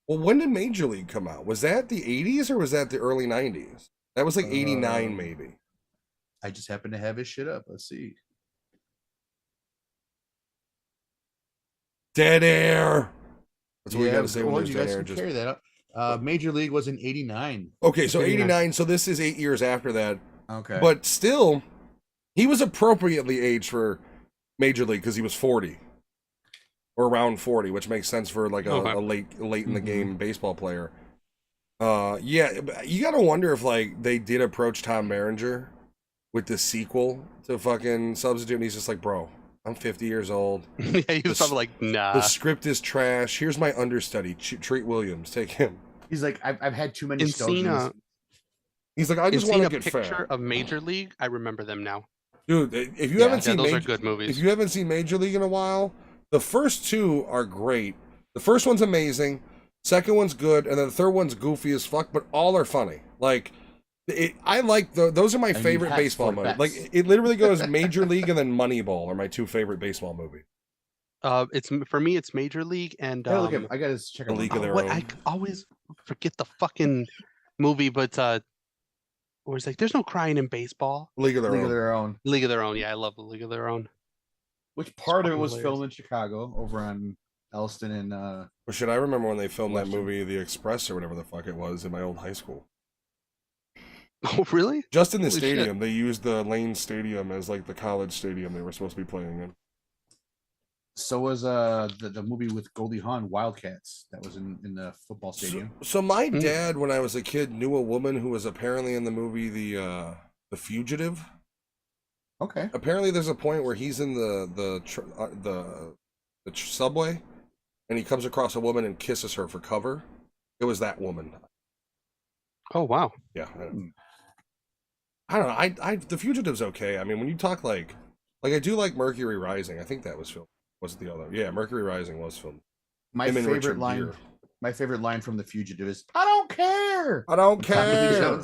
Well, when did Major League come out? Was that the 80s or was that the early 90s? That was like 89 maybe. I just happen to have his shit up. Let's see. Dead air. That's what we got to say when there's you dead guys air. Can carry that up. Major League was in 89. Okay, so 89. So this is 8 years after that. Okay. But still, he was appropriately aged for Major League because he was 40. Or around 40, which makes sense for like a late in the game baseball player. Yeah, you gotta wonder if like they did approach Tom Berenger with the sequel to fucking Substitute, and he's just like, bro, I'm 50 years old. Yeah, he was probably like, nah. The script is trash. Here's my understudy, Treat Williams. Take him. He's like, I've had too many stones. He's like, I just want to get fat. Picture of Major League. I remember them now, dude. If you haven't seen, those are good movies. If you haven't seen Major League in a while. The first two are great. The first one's amazing. Second one's good, and then the third one's goofy as fuck. But all are funny. Like, I like those are my favorite baseball movies. Like, it literally goes Major League and then Moneyball are my two favorite baseball movies. It's for me. It's Major League and I gotta check out League of Their Own. I always forget the fucking movie, but where it's like, there's no crying in baseball. League of Their Own. League of Their Own. Yeah, I love the League of Their Own. Which part of it was filmed in Chicago, over on Elston and Or should I remember when they filmed that movie, The Express, or whatever the fuck it was, in my old high school? Oh, really? Just in the stadium. They used the Lane Stadium as like the college stadium they were supposed to be playing in. So was the movie with Goldie Hawn, Wildcats, that was in the football stadium. So my dad, when I was a kid, knew a woman who was apparently in the movie The Fugitive. Okay. Apparently, there's a point where he's in the subway, and he comes across a woman and kisses her for cover. It was that woman. Oh wow. Yeah. I don't know. The Fugitive's okay. I mean, when you talk like I do like Mercury Rising. I think that was filmed. Was it the other? Yeah, Mercury Rising was filmed. My favorite line. My favorite line from The Fugitive is, "I don't care. I don't care."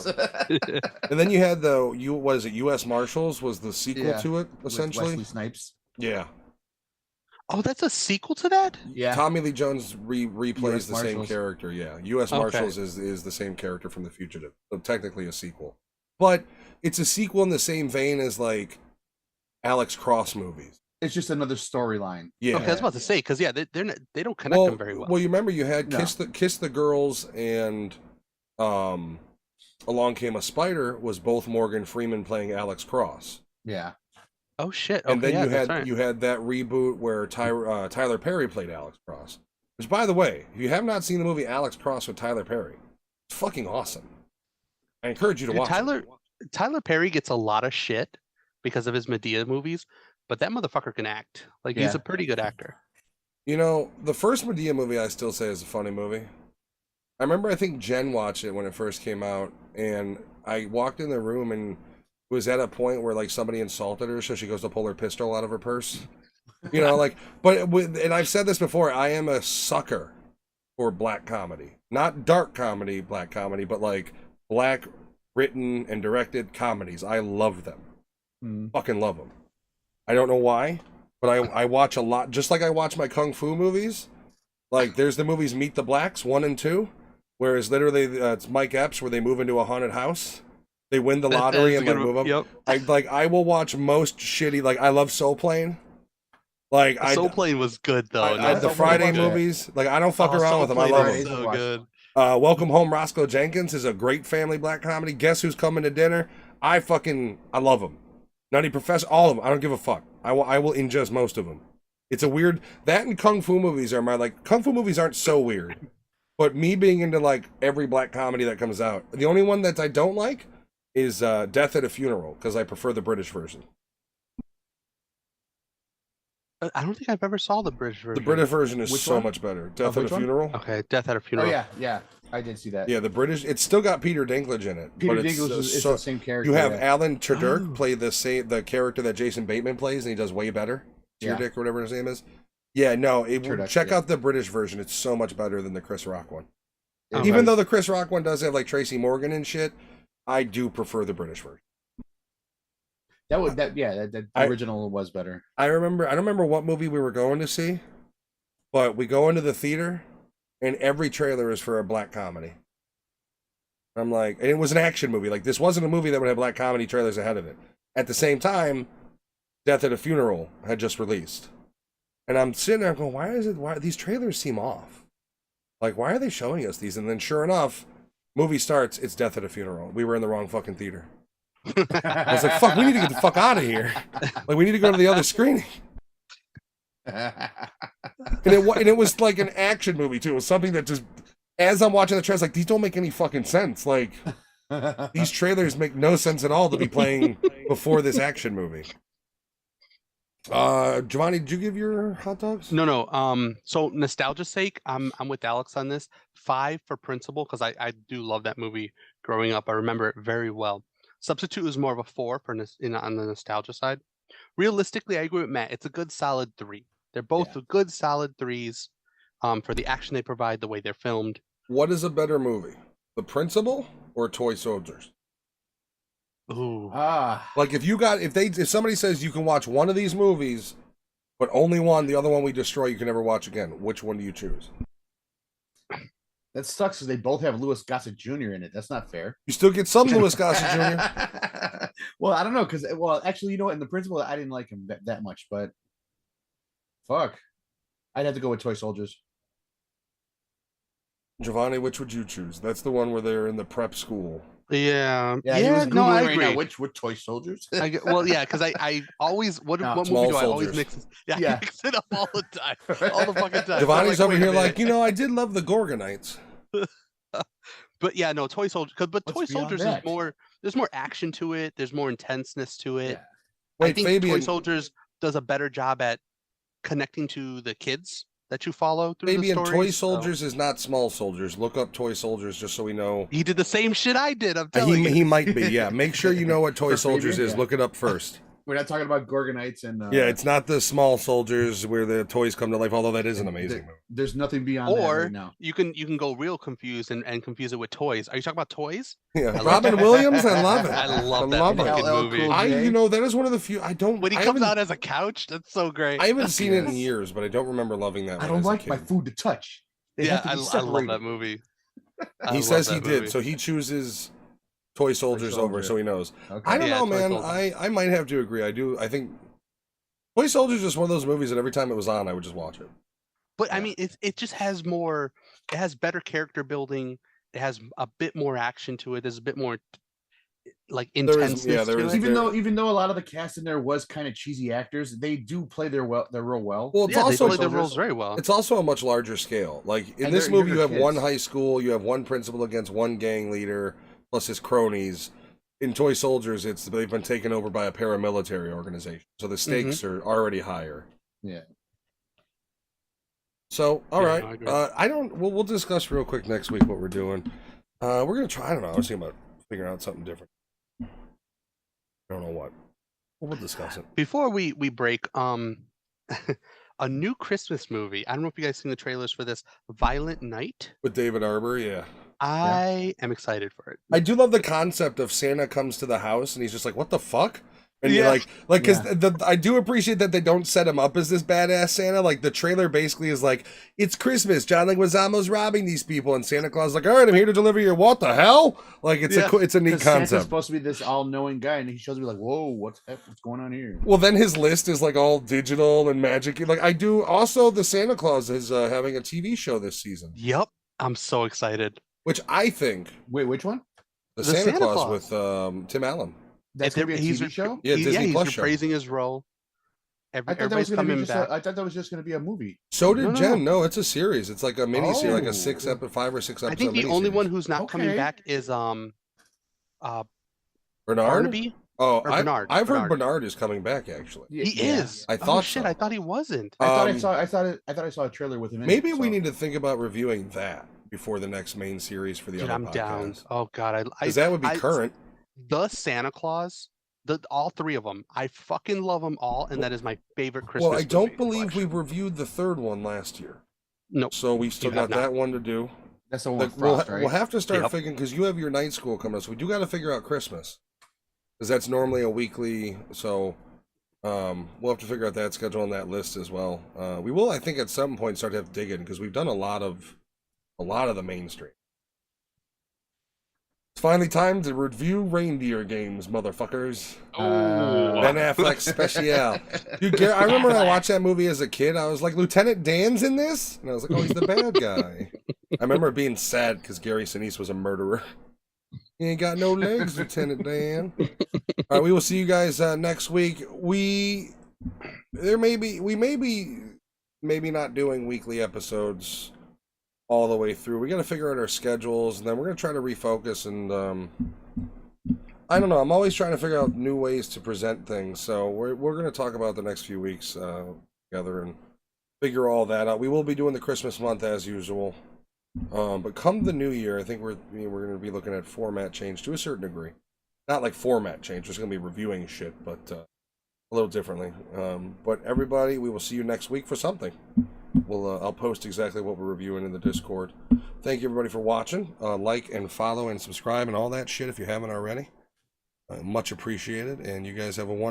And then you had U.S. Marshals was the sequel to it, essentially. With Wesley Snipes. Yeah. Oh, that's a sequel to that? Yeah. Tommy Lee Jones replays the same Marshals. character. Yeah. U.S. Marshals is the same character from The Fugitive. So technically a sequel. But it's a sequel in the same vein as like Alex Cross movies. It's just another storyline. Yeah. Okay, I was about to say, because they don't connect them very well. Well, you remember you had Kiss the Girls and Along Came a Spider was both Morgan Freeman playing Alex Cross. Yeah. Oh shit! Okay, And then you had that reboot where Tyler Perry played Alex Cross. Which, by the way, if you have not seen the movie Alex Cross with Tyler Perry, it's fucking awesome. I encourage you to watch it. Tyler Perry gets a lot of shit because of his Medea movies, but that motherfucker can act. Like he's a pretty good actor. You know, the first Medea movie I still say is a funny movie. I remember I think Jen watched it when it first came out, and I walked in the room and was at a point where like somebody insulted her, so she goes to pull her pistol out of her purse. You know, like, and I've said this before, I am a sucker for black comedy. Not dark comedy, black comedy, but like black written and directed comedies. I love them. Fucking love them. I don't know why, but I watch a lot, just like I watch my Kung Fu movies. Like, there's the movies Meet the Blacks 1 and 2, where it's literally, it's Mike Epps, where they move into a haunted house. They win the lottery and like move them. Yep. I will watch most shitty, like, I love Soul Plane. Like, Soul Plane was good, though. The Friday movies, like, I don't fuck around with them. I love them. So good. Welcome Home, Roscoe Jenkins is a great family black comedy. Guess Who's Coming to Dinner? I love them. Nutty Professor, all of them. I don't give a fuck. I will ingest most of them. It's a weird, that and Kung Fu movies are Kung Fu movies aren't so weird. But me being into like every black comedy that comes out, the only one that I don't like is Death at a Funeral, because I prefer the British version. I don't think I've ever saw the British version. The British version is much better. Death at a Funeral? Okay, Death at a Funeral. Oh, yeah. I did see that. Yeah, the British, it's still got Peter Dinklage in it. Peter Dinklage is the same character. You have Alan Tudyk play the character that Jason Bateman plays, and he does way better. Tudyk or whatever his name is. Yeah, no, check out the British version. It's so much better than the Chris Rock one. Even though the Chris Rock one does have like Tracy Morgan and shit, I do prefer the British version. The original was better. I don't remember what movie we were going to see, but we go into the theater, and every trailer is for a black comedy. I'm like, and it was an action movie. Like, this wasn't a movie that would have black comedy trailers ahead of it. At the same time, Death at a Funeral had just released. And I'm sitting there going, why these trailers seem off? Like, why are they showing us these? And then sure enough, movie starts, it's Death at a Funeral. We were in the wrong fucking theater. I was like, fuck, we need to get the fuck out of here. Like, we need to go to the other screening. And it was like an action movie too. It was something that just, as I'm watching the trailers, like, these don't make any fucking sense. Like, these trailers make no sense at all to be playing before this action movie. Giovanni, did you give your hot dogs? No. So nostalgia's sake, I'm with Alex on this. 5 for Principal, because I do love that movie growing up. I remember it very well. Substitute is more of a 4 on the nostalgia side. Realistically, I agree with Matt. It's a good solid 3. They're both good solid 3s for the action they provide, the way they're filmed. What is a better movie, The Principal or Toy Soldiers? Ooh. Like, if somebody says you can watch one of these movies, but only one, the other one we destroy, you can never watch again, which one do you choose? That sucks because they both have Louis Gossett Jr. in it. That's not fair. You still get some Louis Gossett Jr. Well, I don't know, because actually, you know what? In The Principal, I didn't like him that much, but fuck, I'd have to go with Toy Soldiers. Giovanni, which would you choose? That's the one where they're in the prep school. Yeah. No, I agree. Which Toy Soldiers? Because I always what movie do I always mix? I mix it up all the time, all the fucking time. Giovanni's over here like, I did love the Gorgonites. But yeah, no, Toy Soldiers. But Toy Soldiers is more. There's more action to it. There's more intenseness to it. Yeah. I think Fabian, Toy Soldiers does a better job at connecting to the kids that you follow through Maybe the in stories. Toy Soldiers is not Small Soldiers. Look up Toy Soldiers just so we know. He did the same shit I did. I'm telling you. He might be. Yeah, make sure you know what Toy For Soldiers Fabian, is. yeah. Look it up first. We're not talking about Gorgonites and Yeah, it's not the Small Soldiers where the toys come to life. Although that is an amazing movie. There's nothing beyond that Or right now. you can go real confused and confuse it with toys. Are you talking about toys? Yeah, Robin Williams, I love it. I love that love fucking LL movie. Cool that is one of the few I don't. When he I comes haven't- out as a couch, that's so great. I haven't seen it in Yes. years, but I don't remember loving that. I one don't as a like kid. my food to touch. They Yeah, have to be I love separated. that movie. I He love says he that did, movie. so he chooses Toy Soldiers over, Soldier. so he knows. Okay. I don't Yeah, know, Toy man. Soldier. I might have to agree. I think Toy Soldiers is just one of those movies that every time it was on, I would just watch it. But I mean, it just has more. It has better character building. It has a bit more action to it. There's a bit more like There is- intense. yeah, there is- Even though a lot of the cast in there was kind of cheesy actors, they do play their role well. Well, it's Yeah, they also play their roles very well. it's also a much larger scale. Like in And this they're movie, you younger have one kids. high school, you have one principal against one gang leader, plus his cronies. In Toy Soldiers, they've been taken over by a paramilitary organization, so the stakes are already higher. Yeah. So, all Yeah, right, no, I agree. We'll discuss real quick next week what we're doing. We're gonna try. I don't know. I was thinking about figuring out something different. I don't know what. We'll discuss it. Before we break, a new Christmas movie. I don't know if you guys seen the trailers for this. Violent Night. With David Arbor, yeah. I am excited for it. I do love the concept of Santa comes to the house and he's just like, "What the fuck?" And you're Yeah. like, because I do appreciate that they don't set him up as this badass Santa. Like the trailer basically is like, "It's Christmas. John Leguizamo's robbing these people," and Santa Claus is like, "All right, I'm here to deliver your what the hell?" Like it's Yeah. it's a neat Because Santa's concept. supposed to be this all-knowing guy, and he shows me like, "Whoa, what's going on here?" Well, then his list is like all digital and magic. Like I do. Also, the Santa Claus is having a TV show this season, Yep, I'm so excited. which I think Wait, which one? the The Santa Santa Claus Claus. with Tim Allen. That's gonna be a He's TV show. Yeah, Disney he's Plus show. rephrasing his role. I thought that was Everybody's gonna be coming just. back. I thought that was just gonna be a movie. So did No, no, Jen. No, it's a series. It's like a mini series, like a Oh. 5 or 6 episode. I think the only miniseries. one who's not coming Okay. back is Bernard. Barnaby. Oh, Or Bernard. I've heard Bernard. Bernard is coming back actually. Yeah, He yeah. is. I Oh, thought shit. so. I thought he wasn't. I thought I Um, saw. I thought I saw a trailer with him. In Maybe it, we so. need to think about reviewing that before the next main series for the Dude, other I'm down. podcast. Oh god, Because that would be I- current. The Santa Claus, all three of them. I fucking love them all, and that is my favorite Christmas. Well, I don't movie believe we collection. reviewed the third one last year. Nope. So we still You have got not. that one to do. That's the one Like, with Frost, right? we'll have to start Yep. figuring, because you have your night school coming up, so we do got to figure out Christmas. Because that's normally a weekly, so we'll have to figure out that schedule on that list as well. We will, I think, at some point start to have to dig in, because we've done a lot of the mainstream. It's finally time to review reindeer games, motherfuckers. Ben Affleck special. Dude, I remember when I watched that movie as a kid. I was like, Lieutenant Dan's in this? And I was like, oh, he's the bad guy. I remember being sad because Gary Sinise was a murderer. He ain't got no legs, Lieutenant Dan. All right, we will see you guys next week. We may be not doing weekly episodes all the way through. We got to figure out our schedules, and then we're gonna try to refocus. And I don't know. I'm always trying to figure out new ways to present things. So we're gonna talk about the next few weeks together and figure all that out. We will be doing the Christmas month as usual. But come the new year, I think we're going to be looking at format change to a certain degree. Not like format change, just going to be reviewing shit, but a little differently. But everybody, we will see you next week for something. I'll post exactly what we're reviewing in the Discord. Thank you everybody for watching. Like and follow and subscribe and all that shit if you haven't already. Much appreciated, and you guys have a wonderful